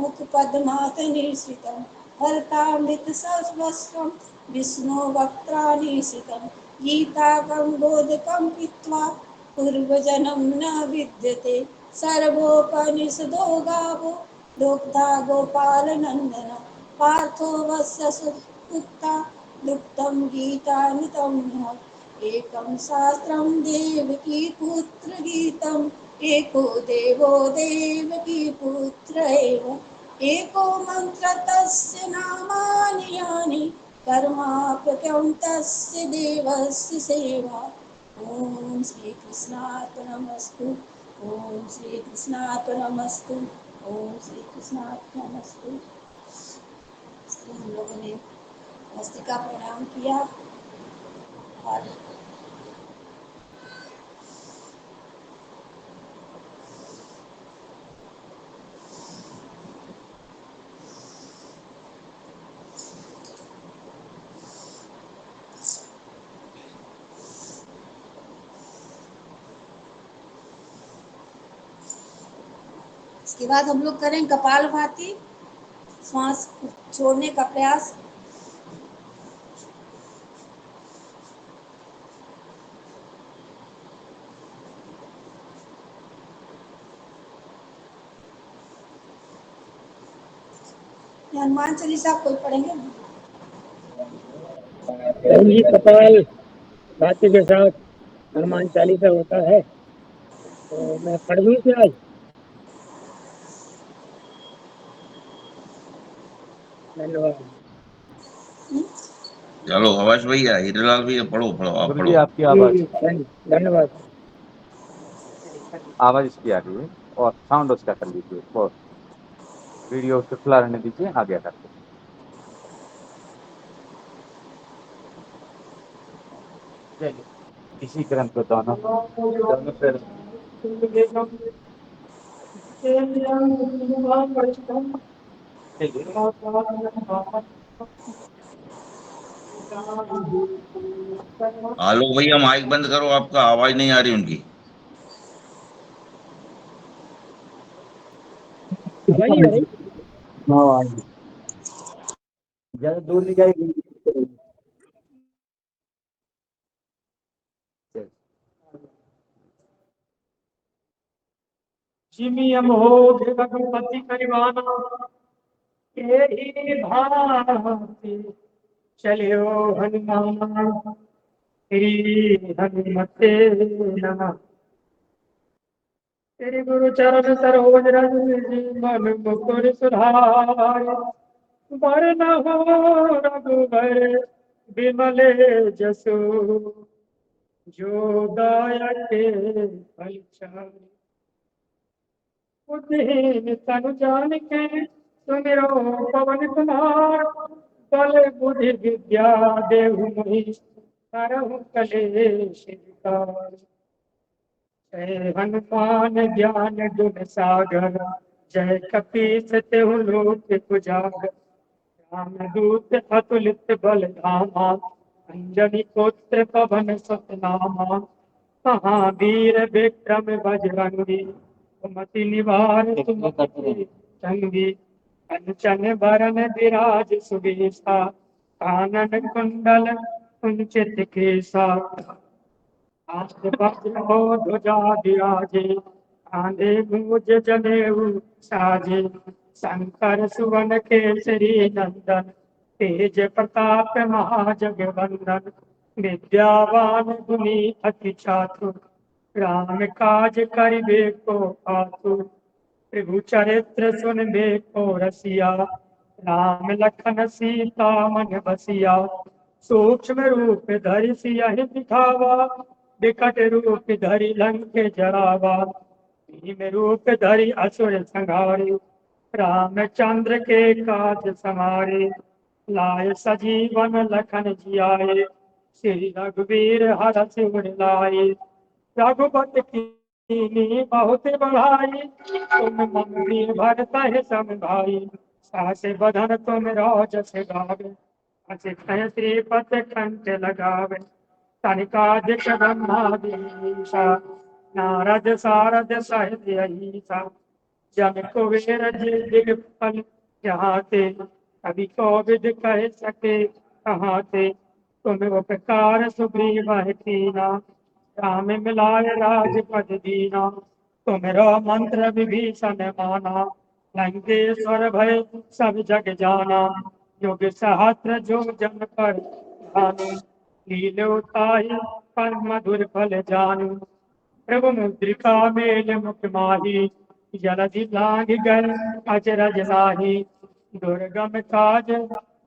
मुखपद्मातनिर्सितं भरतामृतसर्वस्वं विष्णोवक्त्रानिशितं। गीताकं बोधकं पीत्वा पूर्वजन्म न विद्यते सर्वोपनिषदो गावो दोग्धा गोपालनन्दन पार्थो वस्य सुयुक्ता दुग्धं गीतामृतं नः। एकं शास्त्रं देवकी पुत्रगीतम् एको देवो देवकी पुत्र एव एको मन्त्र तस्य नामानि यानि कर्माप्यकं तस्य देवस्य सेवा। ॐ श्रीकृष्णार्पणमस्तु। ॐ श्रीकृष्णार्पणमस्तु। ॐ श्रीकृष्णार्पणमस्तु। हम लोगों ने भस्त्रिका प्रणाम किया और इसके बाद हम लोग करें कपालभाति। श्वास छोड़ने का प्रयास। हनुमान चालीसा कोई पढ़ेंगे? जी कपाल भाती के साथ हनुमान चालीसा होता है, तो मैं पढ़ दूं क्या आज? धन्यवाद। चलो हवाश भैया, हीरेलाल भैया, पढ़ो पढ़ो, आप गुरु जी पढ़ो। आपकी आवाज, धन्यवाद। आवाज इसकी आ रही है और साउंड उसका कर लीजिए, बहुत वीडियो उसको खुला रहने दीजिए, आ गया करके। चलिए, इसी ग्रंथ को दोनों फिर आलोक भैया माइक बंद करो, आपका आवाज नहीं आ रही उनकी। वही है। हाँ, ज्यादा दूर नहीं जाएगी। जिमियम हो रघुपति करिवाना के भांति चलियो हनुमान श्री हनुमते नमः। तेरे गुरु चरण सरोज रज निज मन मुकुर सुधारि वरन हो रघुबर विमल जसु जो दायके फल चारि। बुद्धिहीन तनु जानिके सुमिरो पवन कुमार बल बुद्धि विद्या देहु मोहि हरहु कलेश विकार। जय हनुमान ज्ञान गुण सागर जय कपीस तेहु लोक उजागर। रामदूत अतुलित बल धामा अंजनी पुत्र पवन सुत नामा। महावीर विक्रम बजरंगी सुमति निवार सुमति संगी। कंचन बरन विराज सुबीसा कानन कुंडल कुंचित केसा। वज्र हो ध्वजा विराजे कांधे मूज जनेऊ साजे। शंकर सुवन केसरी नंदन तेज प्रताप महाजगवंदन। विद्यावान गुणी अति चातुर राम काज करिबे को आतुर। प्रभु चरित्र सुनबे को रसिया राम लखन सीता मन बसिया। सूक्ष्म रूप धरि सियहि दिखावा विकट रूप धरि लंक जरावा। भीम रूप धरि असुर संहारे रामचंद्र के काज समारे। लाए सजीवन लखन जियाए श्री रघुवीर हरष उर लाए। रघुपति कीन्ही बहुत बढ़ाई तुम मम प्रिय भरत है सम भाई। सास बदन तुम राजस गावे असित श्रीपत कंठ लगावे। तनिकादिक ब्रह्मादीशा नारद सारद सहित अहिसा। जन कुबेर दिगपल जहाते कवि कोविद कह सके कहाते। तुम उपकार सुग्रीव कीना राम मिलाय राजपद दीना। तुमरो मंत्र विभीषण माना लंकेश्वर भय सब जग जाना। युग सहस्र जो जन पर भानु लीलो ताहि पर मधुर फल जानू। प्रभु मुद्रिका मेल मुख माही जलधि लांघ गए अचरज लाही। दुर्गम काज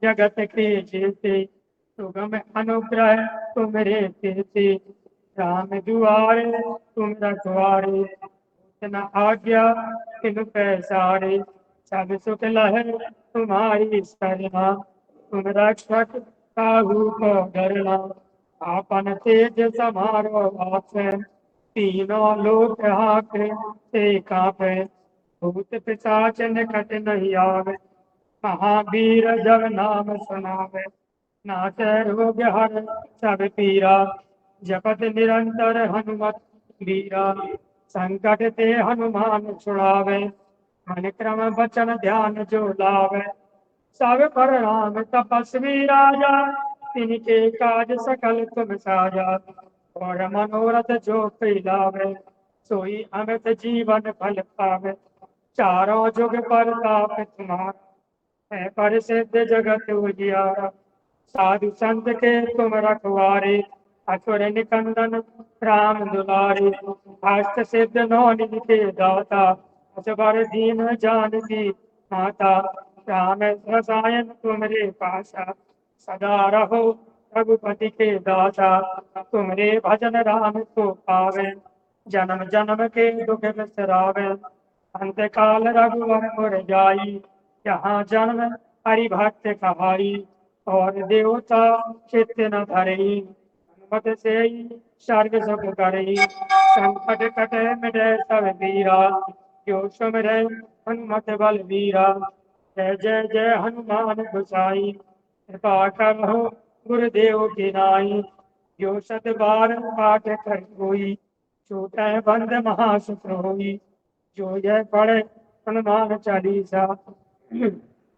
जगत के जेते सुगम अनुग्रह तुमरे तेते। राम दुआरे तुम रखवारे इतना आज्ञा तिन पैसारे। सब सुख लहै तुम्हारी सरना तुम रक्षक काहू को डरना। आपन तेज समारो आपै तीनों लोक हाके ते कापै। भूत पिशाच निकट नहीं आवे महावीर जब नाम सुनावे। नाचै रोग हर सब पीरा जपत निरंतर हनुमत वीरा। संकट ते हनुमान छुड़ावे मन क्रम वचन ध्यान जो लावे। सब पर राम तपस्वी राजा तिनके काज सकल तुम साजा। और मनोरथ जो कोई लावे सोई अमित जीवन फल पावे। चारों जुग परताप तुम्हारा है प्रसिद्ध जगत उजियारा। साधु संत के तुम रखवारे असुर निकंदन राम दुलारे। अष्ट सिद्ध नौ निधि के दाता असबर दीन जानकी माता। राम रसायन तुमरे पासा सदा रहो रघुपति के दाता, तुमरे भजन राम को पावे, जन्म जन्म के दुख बिसरावे, अंत काल रघुवर पुर जाई, यहाँ जन्म हरि भक्त कहाई, और देवता चित्त न धरई, हनुमत से सर्ग सुख करई, संकट कटे मिटे सब पीरा, जो सुमिरै हनुमत बल बीरा, जय जय जय हनुमान गोसाई, कृपा करो गुरुदेव की नाई, जो सत बार पाठ कर कोई, छूटै बंद महासुख होई, जो यह पढ़े हनुमान चालीसा,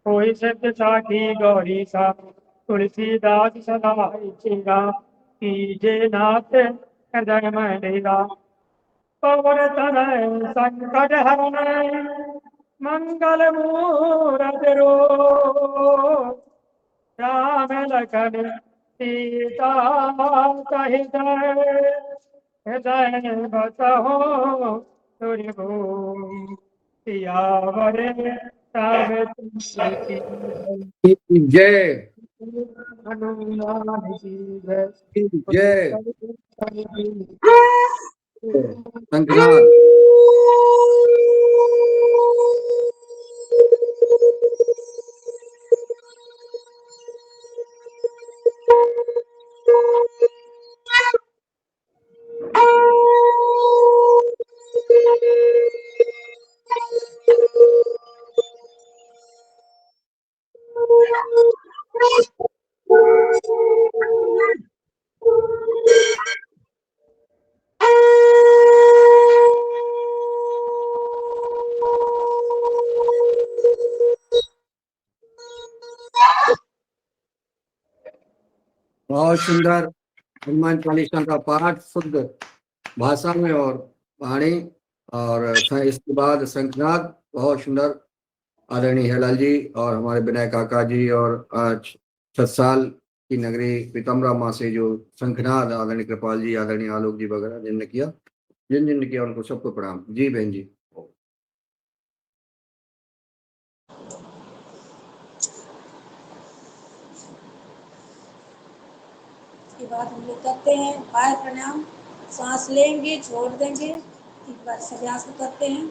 कोई सिद्ध साखी गौरी सा, तुलसीदास सदा चेरा, कीजे नाथ हृदय में डेरा, पवन तनय संकट हरनै, मंगल मूरत रो, राम लखन सीता सहित, हृदय बसहो सुरभूमि, सियावर रामचंद्र की जय हनुमान की जय। जय शंखनाद। बहुत सुंदर हनुमान चालीसा का पाठ शुद्ध भाषा में और वाणी, और इसके बाद शंखनाद बहुत सुंदर। आदरणीय हेलाल जी और हमारे विनय काका जी, और आज 6 साल की नगरी पीतमरा माँ से जो शंखनाद आदरणीय कृपाल जी, आदरणीय आलोक जी वगैरह जिनने किया, जिन किया उनको सबको प्रणाम। जी बहन जी। इसके बाद हम लोग करते हैं पाय प्रणाम, सांस लेंगे छोड़ देंगे, एक बार अभ्यास करते हैं।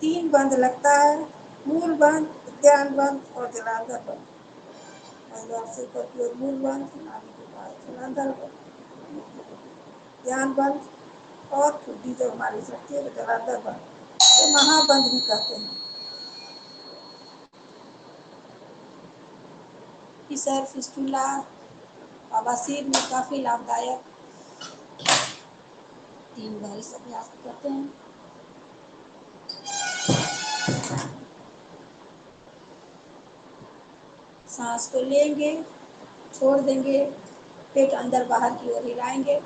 तीन बंद लगता है, मूल बंद, ध्यान बंद और जलांधर बंद। से करके मूल बंद, नाभि के पास जलांधर बंद, ध्यान बंद, और ठुड्डी जब हमारी सकती है तो जलांधर बंद, तो महाबंद भी कहते हैं। सर फिस्टुला बवासीर में काफी लाभदायक। 3 बार इस अभ्यास करते हैं। सांस को लेंगे छोड़ देंगे, पेट अंदर बाहर की ओर हिलाएंगे,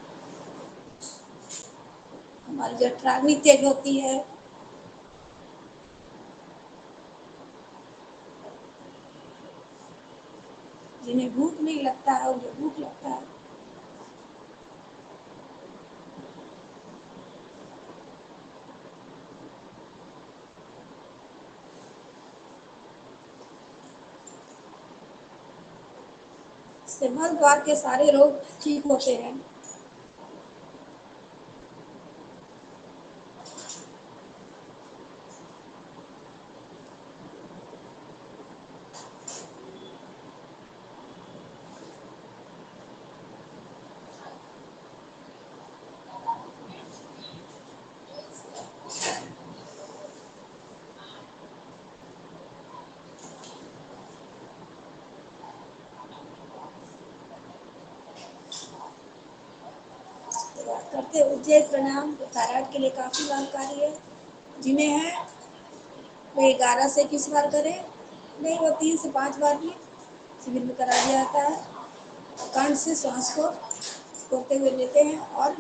हमारी जठराग्नि तेज होती है। जिन्हें भूख नहीं लगता है उन्हें भूख लगता है। इससे मल द्वार के सारे रोग ठीक होते हैं। करते उज्जैन प्रणाम थायराइड के लिए काफी लाभकारी है। जिन्हें है वो 11 से 21 बार करें, नहीं वो 3 से 5 बार भी शिविर में करा दिया जाता है। कंठ से श्वास को छोड़ते हुए लेते हैं और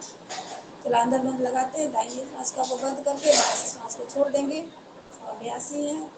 जलांधर बंद लगाते हैं, दाहिनी श्वास का वो बंद करके बाएं से श्वास को छोड़ देंगे। अभ्यास ही है।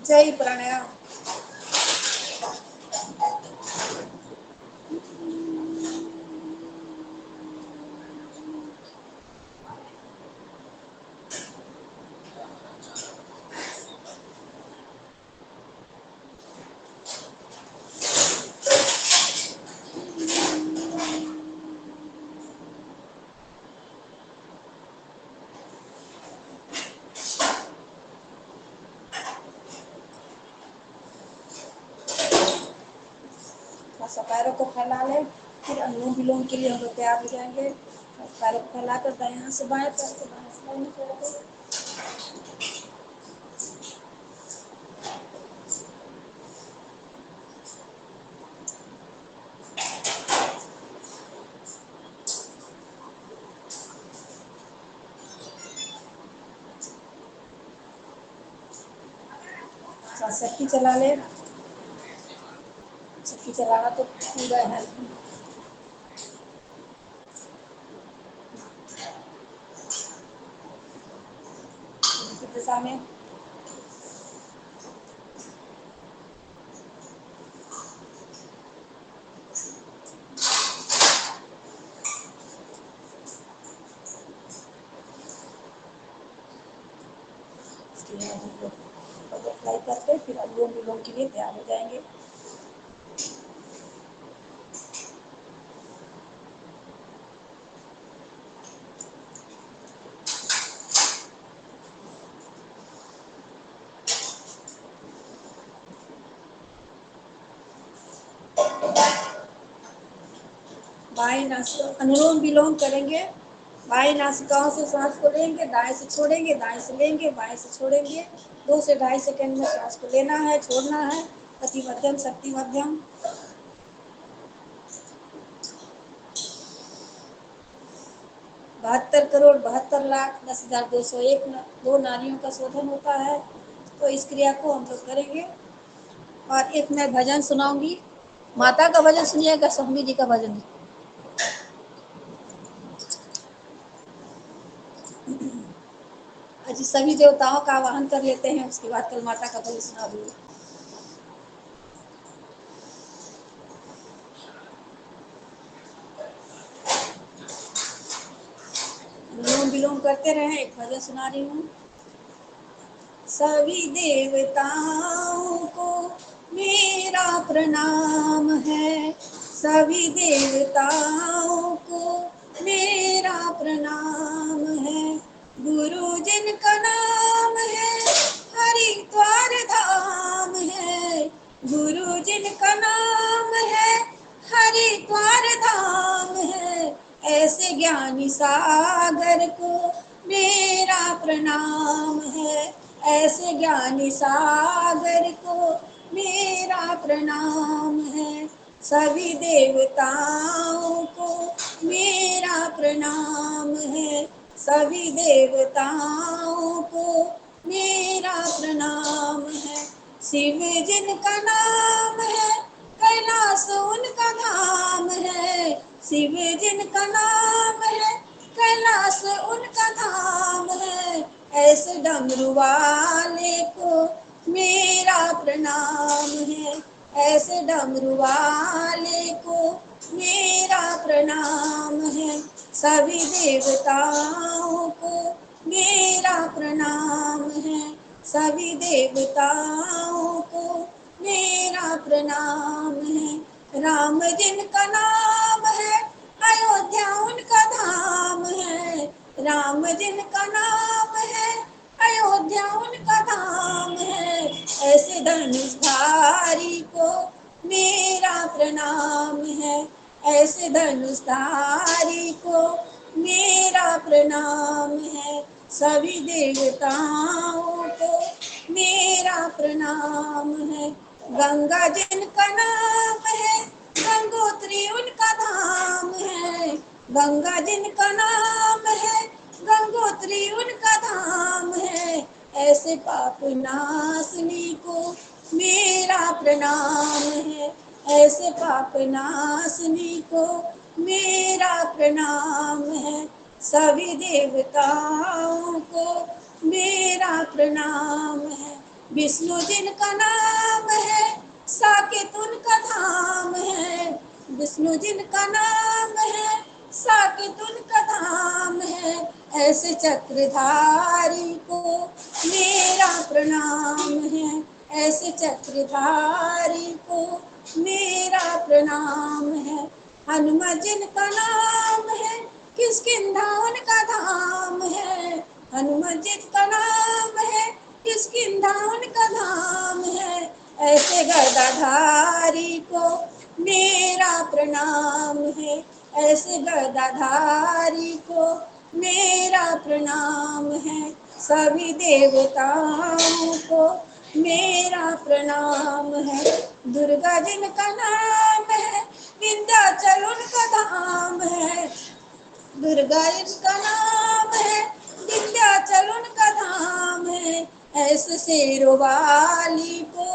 जय प्राणायाम। थोड़ा पैरों को फैला ले, फिर अनुलोम विलोम के लिए हम लोग तैयार हो जाएंगे। पैरों को फैलाकर दाएं हाथ से बाएं पैर से बाएं से दाहिने पैर को शक्ति चला ले। शक्ति चलाना तो पूरा है। दिशा में अप्लाई करके फिर अनुलोम विलोम के लिए तैयार हो जाएंगे। बाएं नासिका अनुलोम विलोम करेंगे। बाएं नासिकाओं से सांस को लेंगे, दाएं से छोड़ेंगे, दाएं से लेंगे, बाएं से छोड़ेंगे। 2 से 2.5 सेकंड में सांस को लेना है, छोड़ना है। अति मध्यम, शक्ति मध्यम। बहत्तर करोड़ 72 लाख 10,201 दो नारियों का शोधन होता है। तो इस क्रिया को हम लोग करेंगे। और एक मैं भजन सुनाऊंगी। माता का भजन सुनिएगा, स्वामी जी का भजन। आज सभी देवताओं का आवाहन कर लेते हैं, उसके बाद कल माता का भजन सुना दूंगी। अनुलोम विलोम करते रहे। एक भजन सुना रही हूँ। सभी देवताओं को मेरा प्रणाम है। सभी देवताओं को मेरा प्रणाम है। गुरु जिनका नाम है हरिद्वार धाम है। गुरु जिनका नाम है हरिद्वार धाम है। ऐसे ज्ञानी सागर को मेरा प्रणाम है। ऐसे ज्ञानी सागर को मेरा प्रणाम है। सभी देवताओं को मेरा प्रणाम है। सभी देवताओं को मेरा प्रणाम है। शिव जिनका नाम है कैलाश उनका धाम है। शिव जिनका नाम है कैलाश उनका धाम है। ऐसे डमरू वाले को मेरा प्रणाम है। ऐसे डमरू वाले को मेरा प्रणाम है। सभी देवताओं को मेरा प्रणाम है। सभी देवताओं को मेरा प्रणाम है। राम जिनका नाम है अयोध्या उनका धाम है। राम जिनका नाम है अयोध्या उनका धाम है। ऐसे धनुषधारी को मेरा प्रणाम है। ऐसे धनुषधारी को मेरा प्रणाम है। सभी देवताओं को मेरा प्रणाम है। गंगा जिनका नाम है गंगोत्री उनका धाम है। गंगा जिनका नाम है गंगोत्री उनका धाम है। ऐसे पाप नाशनी को मेरा प्रणाम है। ऐसे पाप नाशनी को मेरा प्रणाम है। सभी देवताओं को मेरा प्रणाम है। विष्णु जिनका नाम है साकेत उनका धाम है। विष्णु जिनका नाम है साकेत उनका धाम है। ऐसे चक्रधारी को मेरा प्रणाम है। ऐसे चक्रधारी को मेरा प्रणाम है। हनुमान जिनका नाम है किष्किंधा उनका धाम है। हनुमान जिनका नाम है किष्किंधा उनका धाम है। ऐसे गदाधारी को मेरा प्रणाम है। ऐसे गदाधारी को मेरा प्रणाम है। सभी देवताओं को मेरा प्रणाम है। दुर्गा जिनका नाम है विंध्याचल उनका धाम है। दुर्गा जिनका नाम है विंध्याचल उनका धाम है। ऐसे शेरों वाली को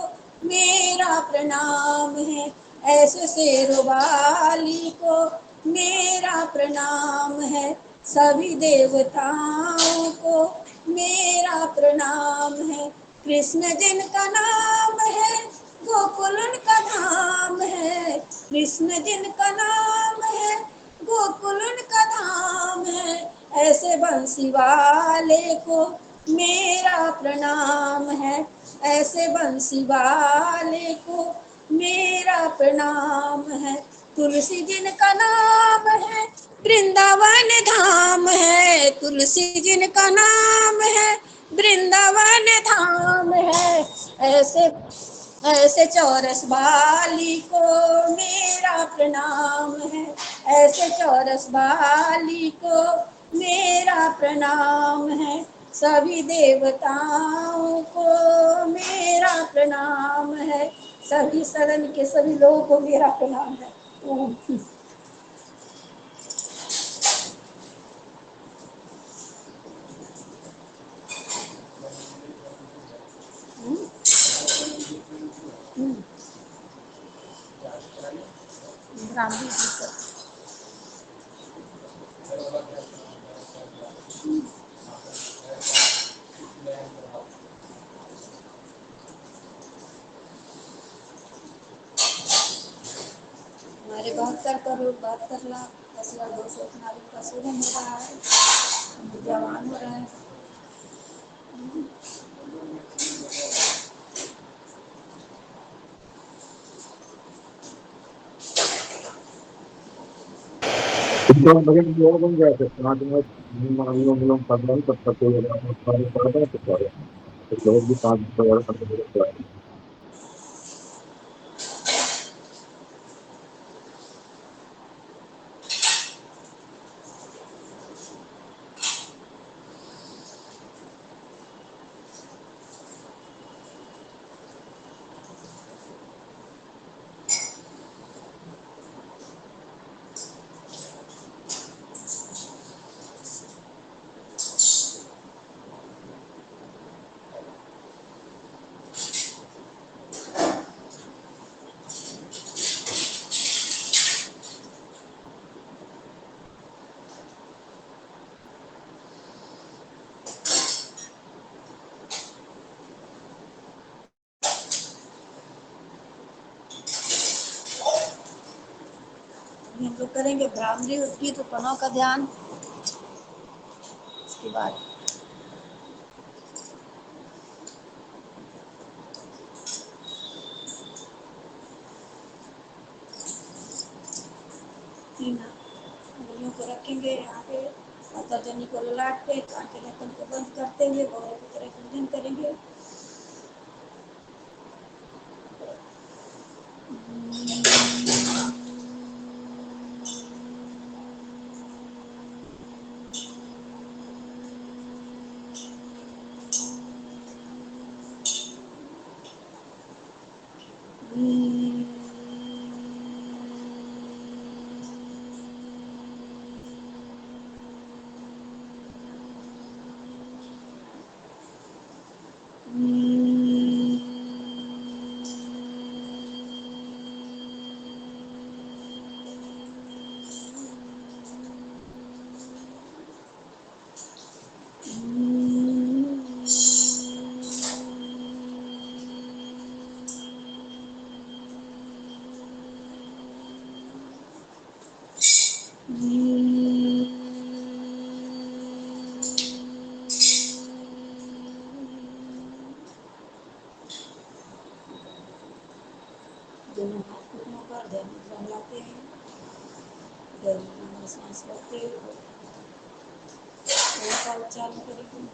मेरा प्रणाम है। ऐसे शेरों वाली को मेरा प्रणाम है। सभी देवताओं को मेरा प्रणाम है। कृष्ण जिनका नाम है गोकुल उनका धाम है। कृष्ण जिनका नाम है गोकुल उनका धाम है। ऐसे बंसी वाले को मेरा प्रणाम है। ऐसे बंसी वाले को मेरा प्रणाम है। तुलसी जिनका नाम है वृंदावन धाम है। तुलसी जिनका नाम है वृंदावन धाम है। ऐसे ऐसे चौरस वाली को मेरा प्रणाम है। ऐसे चौरस वाली को मेरा प्रणाम है। सभी देवताओं को मेरा प्रणाम है। सभी सदन के सभी लोगों को मेरा प्रणाम है। ओम। ब्राह्मणी जी का। हमारे 72,72,10,200 नागरिक का शोधन हो रहा है। जवान हो रहे हैं। तो बजट भी और बन गया था 5 मिनट कर रहे हैं तब तक कोई तो लोग भी 5 मिनट हम लोग करेंगे ब्राह्मणी की तो पनों का ध्यान। उसके बाद तीन उंगलियों को रखेंगे यहाँ पे माता जनी को ललाट पे कान के ढक्कन को बंद करते हुए गौरव की तरह पूजन करेंगे। दोनों हाथ घुटनों पर ध्यान मुद्रा लाते हैं, गहरी सांस लेते हुए ओम का उच्चारण करेंगे।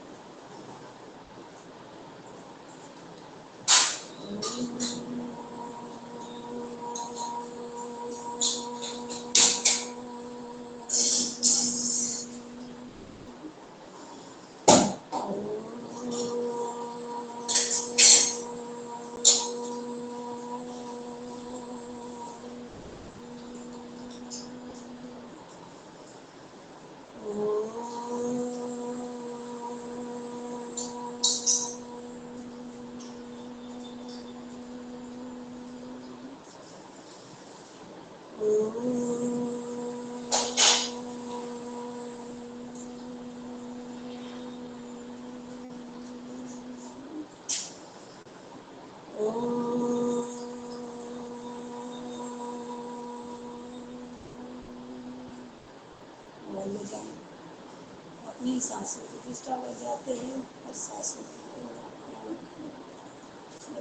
अपनी सांसों की प्रतिष्ठा कर जाते हैं और सांसों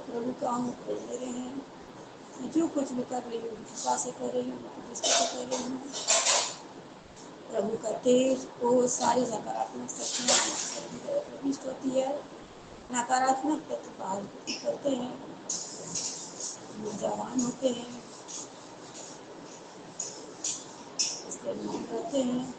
प्रभु काम कर रहे हैं। जो कुछ भी कर रही हूँ कृपा से कर रही हूँ, प्रतिष्ठा से कर रही हूँ। प्रभु का तेज वो सारी सकारात्मक शक्तियाँ प्रविष्ट होती है, नकारात्मक तत्व बाहर करते हैं, ऊर्जावान होते हैं, इसके मान करते हैं।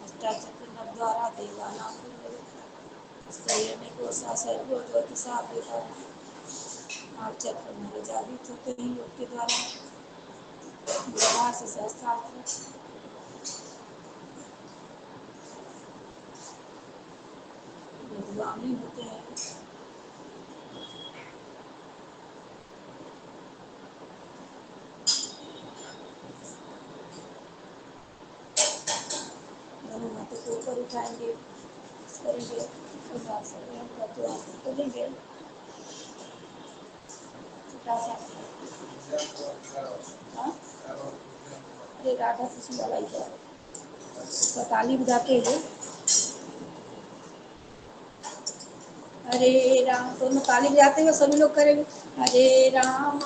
अष्टाचक्र द्वारा देवानां को सर्वोदति साफ देता है। आप चक्र में जागृत होते हैं योग के द्वारा, व्यवहार से सहस्त्रार्थ स्वामी होते हैं। दोनों हाथों को ऊपर उठाएंगे, करेंगे, करेंगे छोटा सा। अरे राधा कृष्ण वाला तो ताली बजाते हुए हरे राम, दोनों ताली बजाते हुए सभी लोग करेंगे हरे राम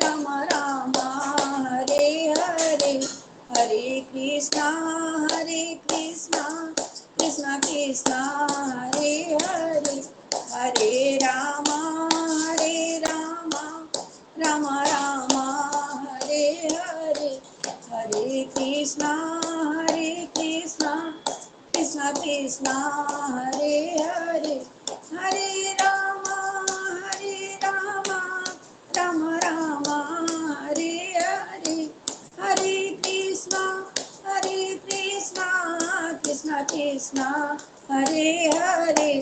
राम राम हरे हरे, हरे कृष्णा कृष्णा कृष्णा हरे हरे, हरे राम राम राम हरे हरे, हरे कृष्णा कृष्णा कृष्णा हरे हरे, हरे राम राम राम हरे हरे, हरे कृष्णा कृष्णा कृष्णा हरे हरे,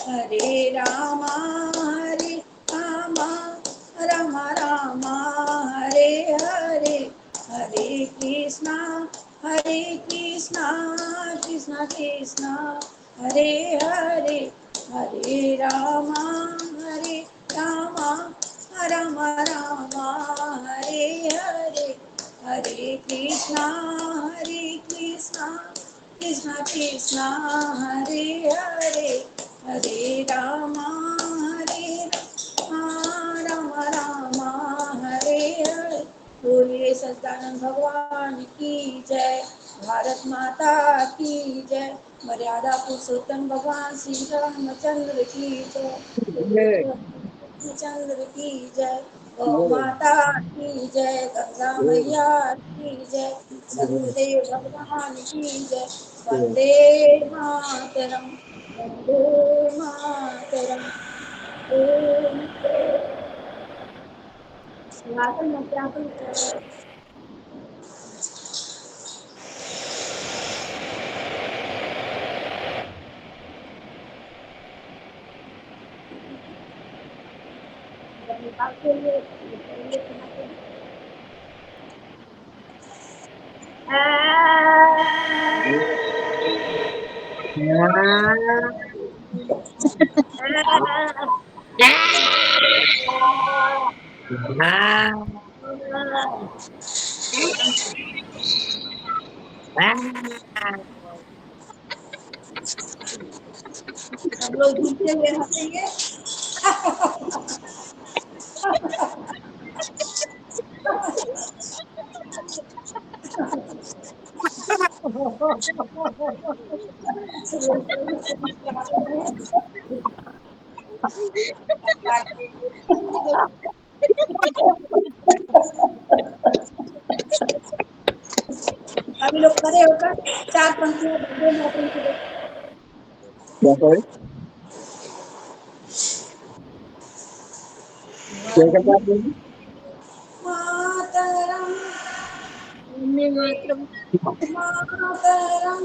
हरे राम राम राम हरे हरे, हरे कृष्णा कृष्णा कृष्णा हरे हरे, हरे राम राम हरे हरे, हरे कृष्णा कृष्णा कृष्णा हरे हरे, हरे राम राम हरे हरे। बोलिए सच्चिदानंद भगवान की जय, भारत माता की जय, मर्यादा पुरुषोत्तम भगवान श्री रामचंद्र की जय, चंद्र की जय, गौ माता की जय, गंगा मैया की जय, सत्यदेव भगवान की जय, वंदे मातरम, वंदे मातरम। ओम सिंहासन में क्या कर निकालते हुए करेंगे सिंहासन। हम लोग घूमते हुए हंसेंगे। अभी लोग खड़े होकर चार पंक्तियां वंदे मातरम की क्या करें? क्या करना है? मातरम मातरम मातरम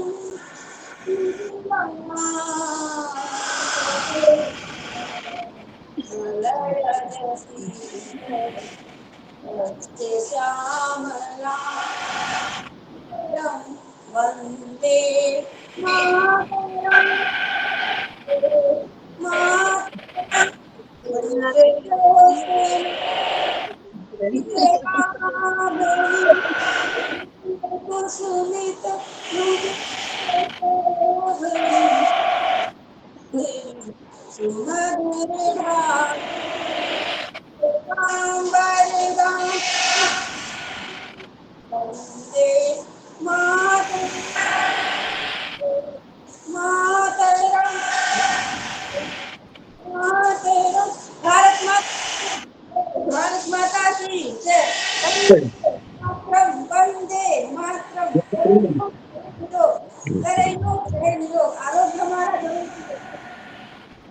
श्यामलां वन्दे मातरम् मातरम् वन्दे कुसुमित सुमधुर भाषाम्बरगां वन्दे मातरम् मातरम् मातरम्। भारत माता की जय। मातरम वंदे मातरम। करे योग सहन योग आरोग्य हमारा जरूर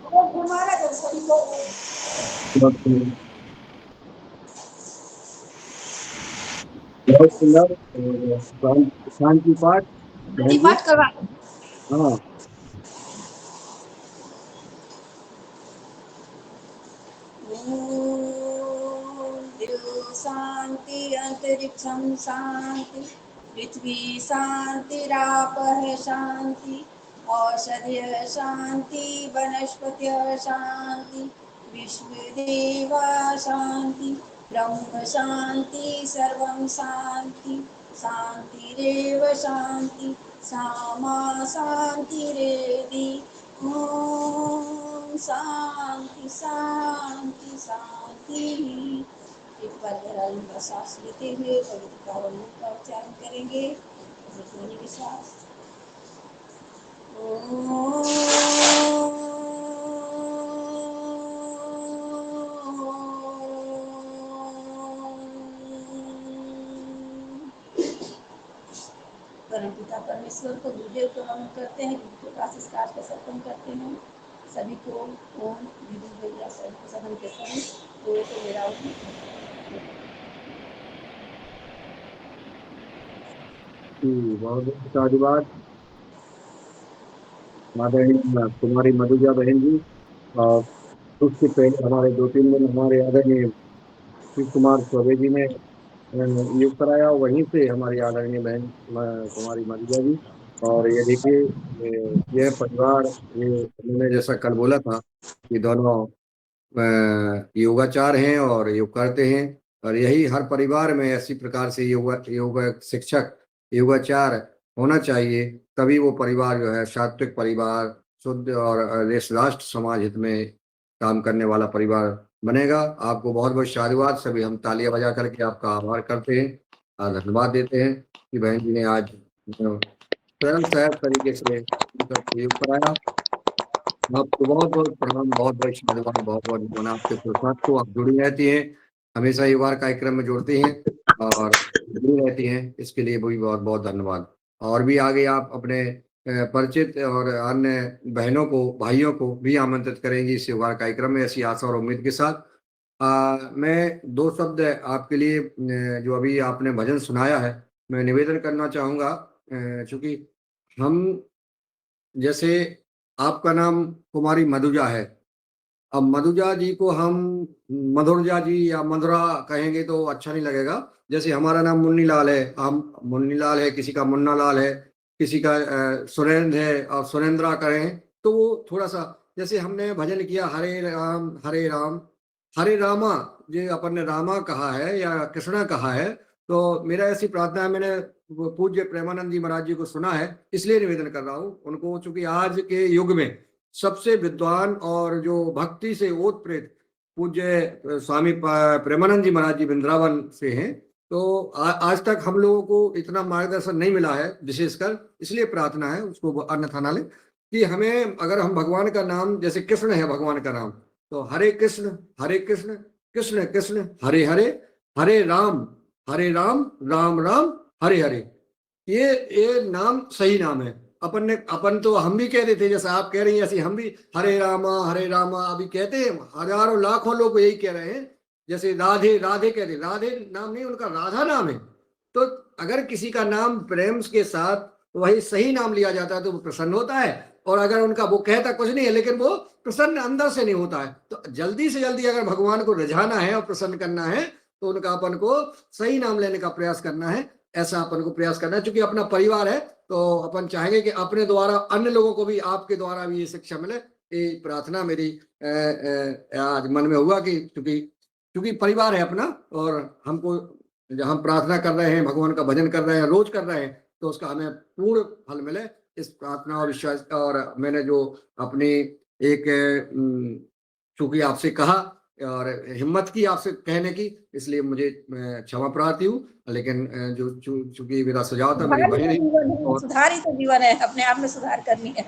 आरोग्य हमारा जब सभी को बहुत सुंदर। और शांति पाठ बहन जी। पाठ करवा हाँ, दिव शांति अंतरिक्षं शांति पृथ्वी शांतिरापः शांति औषधय शांति वनस्पतय शांति विश्वदेवा शांति ब्रह्म शांति सर्वं शांति शांतिरेव शांति सामा शांतिरेधि ओम शांति शांति शांति। एक बार गहराई में सांस लेते हुए पवित्र पावन नाम का उच्चारण करेंगे ध्वनि के साथ। परमपिता परमेश्वर को गुरुदेव को नमन करते हैं, प्रकाश इस काज का सत्संग करते हैं सभी को। ओम विधि भैया सभी सदन के सभी तो मेरा बहुत बहुत धन्यवाद आदरणीय कुमारी मधुजा बहन जी। और उससे पहले हमारे 2-3 दिन हमारे आदरणीय शिव कुमार चौबे जी ने योग कराया, वहीं से हमारी आदरणीय बहन कुमारी मधुजा जी। और ये देखिए, यह परिवार, ये उन्होंने जैसा कल बोला था कि दोनों योगाचार हैं और योग करते हैं। और यही हर परिवार में ऐसी प्रकार से योगा शिक्षक योगाचार होना चाहिए, तभी वो परिवार जो है सात्विक परिवार, शुद्ध और देश राष्ट्र समाज हित में काम करने वाला परिवार बनेगा। आपको बहुत बहुत साधुवाद। सभी हम तालियां बजा करके आपका आभार करते हैं और धन्यवाद देते हैं कि बहन जी ने आज सरल सहज तरीके से योग कराया। आपको बहुत बहुत प्रणाम, बहुत बहुत धन्यवाद, बहुत बहुत धन्यवाद आपके पुरुषार्थ को। आप जुड़ी रहती हैं, हमेशा युवा कार्यक्रम में जुड़ती हैं और जुड़ी रहती हैं, इसके लिए भी बहुत बहुत धन्यवाद। और भी आगे आप अपने परिचित और अन्य बहनों को भाइयों को भी आमंत्रित करेंगी इस युवा कार्यक्रम में, ऐसी आशा और उम्मीद के साथ। मैं दो शब्द आपके लिए जो अभी आपने भजन सुनाया है, मैं निवेदन करना चाहूँगा। चूंकि हम, जैसे आपका नाम कुमारी मधुजा है, अब मधुजा जी को हम मधुरजा जी या मधुरा कहेंगे तो अच्छा नहीं लगेगा। जैसे हमारा नाम मुन्नी लाल है, हम मुन्नी लाल है, किसी का मुन्ना लाल है, किसी का सुरेंद्र है और सुरेंद्रा करें तो वो थोड़ा सा, जैसे हमने भजन किया हरे राम हरे राम हरे रामा, जो अपन ने रामा कहा है या कृष्णा कहा है, तो मेरा ऐसी प्रार्थना है, मैंने वो पूज्य प्रेमानंद जी महाराज जी को सुना है, इसलिए निवेदन कर रहा हूँ उनको, चूंकि आज के युग में सबसे विद्वान और जो भक्ति से ओतप्रेत पूज्य स्वामी प्रेमानंद जी महाराज जी वृंदावन से हैं, तो आज तक हम लोगों को इतना मार्गदर्शन नहीं मिला है विशेषकर, इसलिए प्रार्थना है उसको अन्यथा ना ले, कि हमें अगर हम भगवान का नाम, जैसे कृष्ण है भगवान का नाम, तो हरे कृष्ण कृष्ण कृष्ण हरे हरे, हरे राम राम राम हरे हरे, ये नाम सही नाम है। अपन तो हम भी कह रहे थे, जैसा आप कह रही हैं ऐसे हम भी हरे रामा अभी कहते हैं, हजारों लाखों लोग यही कह रहे हैं। जैसे राधे राधे कहते, राधे नाम नहीं, उनका राधा नाम है। तो अगर किसी का नाम प्रेम के साथ वही सही नाम लिया जाता है तो वो प्रसन्न होता है, और अगर उनका वो कहता कुछ नहीं है लेकिन वो प्रसन्न अंदर से नहीं होता है। तो जल्दी से जल्दी अगर भगवान को रिझाना है और प्रसन्न करना है तो उनका अपन को सही नाम लेने का प्रयास करना है, ऐसा अपन को प्रयास करना है। क्योंकि अपना परिवार है तो अपन चाहेंगे कि अपने द्वारा अन्य लोगों को भी, आपके द्वारा भी ये शिक्षा मिले। ये प्रार्थना मेरी आज मन में हुआ कि क्योंकि परिवार है अपना, और हमको हम प्रार्थना कर रहे हैं, भगवान का भजन कर रहे हैं, रोज कर रहे हैं, तो उसका हमें पूर्ण फल मिले, इस प्रार्थना और विश्वास। और मैंने जो अपनी एक चूंकि आपसे कहा और हिम्मत की आपसे कहने की, इसलिए मुझे क्षमा प्रार्थी हूँ। लेकिन जो चूंकि मेरा सुझाव था, मेरी बहन है, सुधार ही तो जीवन है, अपने आप में सुधार करनी है।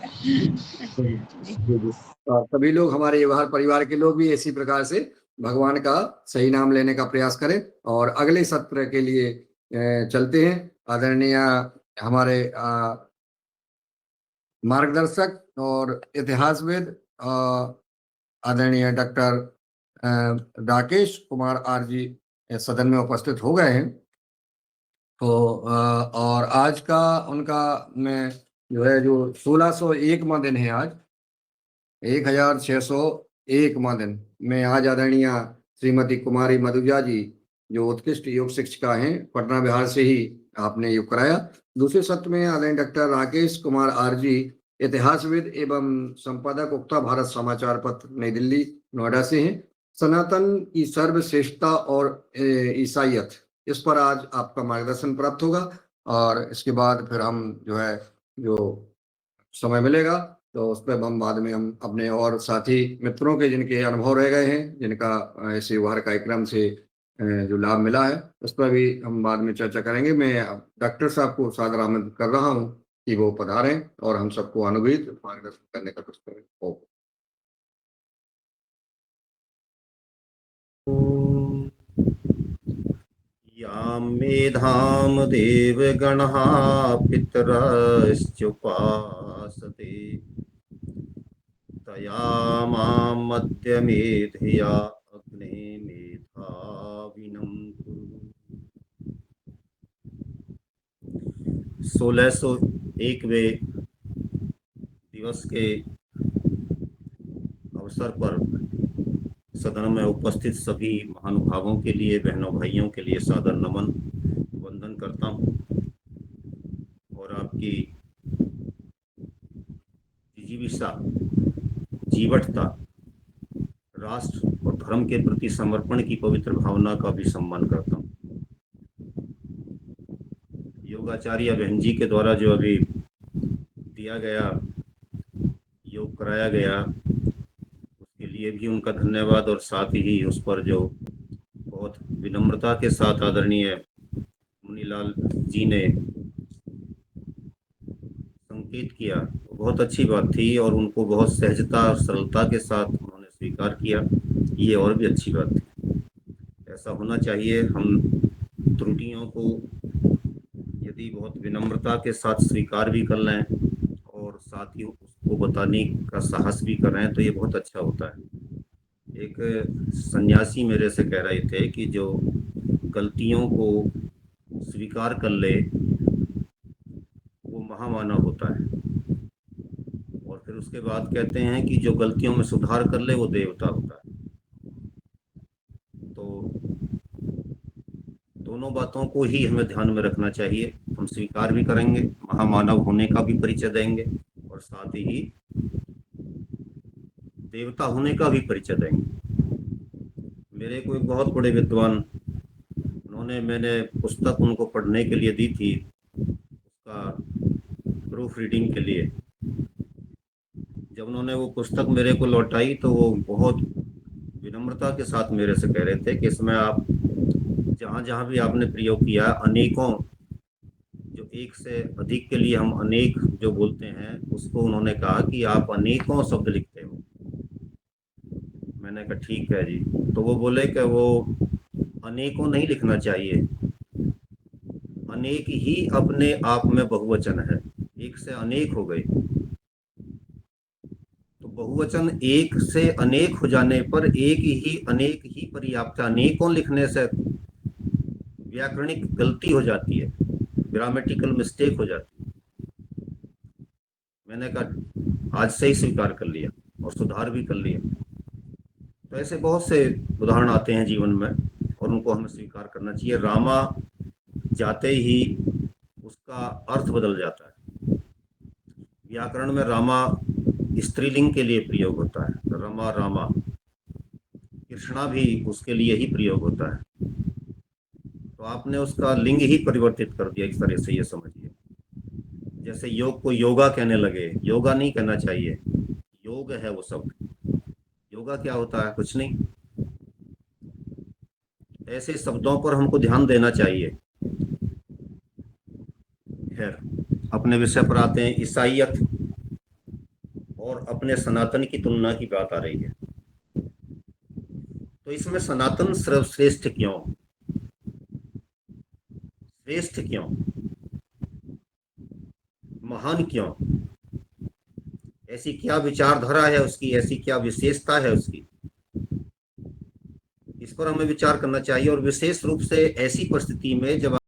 और सभी लोग, हमारे व्यवहार परिवार के लोग भी इसी प्रकार से भगवान का सही नाम लेने का प्रयास करें। और अगले सत्र के लिए चलते हैं। आदरणीय हमारे मार्गदर्शक और इतिहासविद आदरणीय डॉक्टर राकेश कुमार आर जी सदन में उपस्थित हो गए हैं। तो और आज का उनका में जो है जो 1601वां दिन है, आज 1601वां दिन में आज आदरणीय श्रीमती कुमारी मधुजा जी, जो उत्कृष्ट योग शिक्षिका हैं, पटना बिहार से ही आपने योग कराया। दूसरे सत्र में आदरणीय डॉक्टर राकेश कुमार आर जी, इतिहासविद एवं संपादक, उक्ता भारत समाचार पत्र, नई दिल्ली नोएडा से हैं। सनातन की सर्वश्रेष्ठता और ईसाइयत, इस पर आज आपका मार्गदर्शन प्राप्त होगा। और इसके बाद फिर हम जो समय मिलेगा तो उस पर हम बाद में हम अपने और साथी मित्रों के जिनके अनुभव रह गए हैं, जिनका ऐसे व्यवहार कार्यक्रम से जो लाभ मिला है, उस पर भी हम बाद में चर्चा करेंगे। मैं डॉक्टर साहब को सादर आमंत्रित कर रहा हूँ कि वो पधारें और हम सबको अनुग्रहित मार्गदर्शन करने का कुछ करें। यां मेधां देवगणः पितरश्चोपासते तया मां मध्यमेधया अग्ने मेधाविनं कुरु। 1601वें दिवस के अवसर पर सदन में उपस्थित सभी महानुभावों के लिए, बहनों भाइयों के लिए सादर नमन, वंदन करता हूँ। और आपकी जिजीविषा, जीवटता, राष्ट्र और धर्म के प्रति समर्पण की पवित्र भावना का भी सम्मान करता हूँ। योगाचार्य बहन जी के द्वारा जो अभी दिया गया, योग कराया गया, उसके लिए भी उनका धन्यवाद। और साथ ही उस पर जो बहुत विनम्रता के साथ आदरणीय मुनीलाल जी ने संकेत किया, बहुत अच्छी बात थी। और उनको बहुत सहजता और सरलता के साथ उन्होंने स्वीकार किया, ये और भी अच्छी बात थी। ऐसा होना चाहिए। हम त्रुटियों को यदि बहुत विनम्रता के साथ स्वीकार भी कर लें और साथ ही उसको बताने का साहस भी कर रहे हैं तो ये बहुत अच्छा होता है। एक सन्यासी मेरे से कह रहे थे कि जो गलतियों को स्वीकार कर ले वो महामानव होता है, और फिर उसके बाद कहते हैं कि जो गलतियों में सुधार कर ले वो देवता होता है। तो दोनों बातों को ही हमें ध्यान में रखना चाहिए। हम स्वीकार भी करेंगे, महामानव होने का भी परिचय देंगे, और साथ ही देवता होने का भी परिचय देंगे। मेरे को एक बहुत बड़े विद्वान, मैंने पुस्तक उनको पढ़ने के लिए दी थी, उसका प्रूफ रीडिंग के लिए। जब उन्होंने वो पुस्तक मेरे को लौटाई तो वो बहुत विनम्रता के साथ मेरे से कह रहे थे कि इसमें आप जहाँ जहाँ भी आपने प्रयोग किया, अनेकों, जो एक से अधिक के लिए हम अनेक जो बोलते हैं, उसको उन्होंने कहा कि आप अनेकों शब्द लिखते हो। मैंने कहा ठीक है जी। तो वो बोले कि वो अनेकों नहीं लिखना चाहिए, अनेक ही अपने आप में बहुवचन है, एक से अनेक हो गए। तो बहुवचन एक से अनेक हो जाने पर एक ही, अनेक ही पर्याप्त है। अनेकों लिखने से व्याकरणिक गलती हो जाती है, ग्रामेटिकल मिस्टेक हो जाती है। मैंने कहा आज से ही स्वीकार कर लिया और सुधार भी कर लिया। तो ऐसे बहुत से उदाहरण आते हैं जीवन में, और उनको हमें स्वीकार करना चाहिए। रामा जाते ही उसका अर्थ बदल जाता है। व्याकरण में रामा स्त्रीलिंग के लिए प्रयोग होता है, रमा रामा। कृष्णा भी उसके लिए ही प्रयोग होता है। तो आपने उसका लिंग ही परिवर्तित कर दिया, इस तरह से ये समझिए। जैसे योग को योगा कहने लगे, योगा नहीं कहना चाहिए, योग है वो शब्द। योगा क्या होता है? कुछ नहीं। ऐसे शब्दों पर हमको ध्यान देना चाहिए। खैर, अपने विषय पर आते हैं। ईसाइयत और अपने सनातन की तुलना की बात आ रही है। तो इसमें सनातन सर्वश्रेष्ठ क्यों? श्रेष्ठ क्यों? महान क्यों? ऐसी क्या विचारधारा है उसकी, ऐसी क्या विशेषता है उसकी? इस पर हमें विचार करना चाहिए। और विशेष रूप से ऐसी परिस्थिति में जब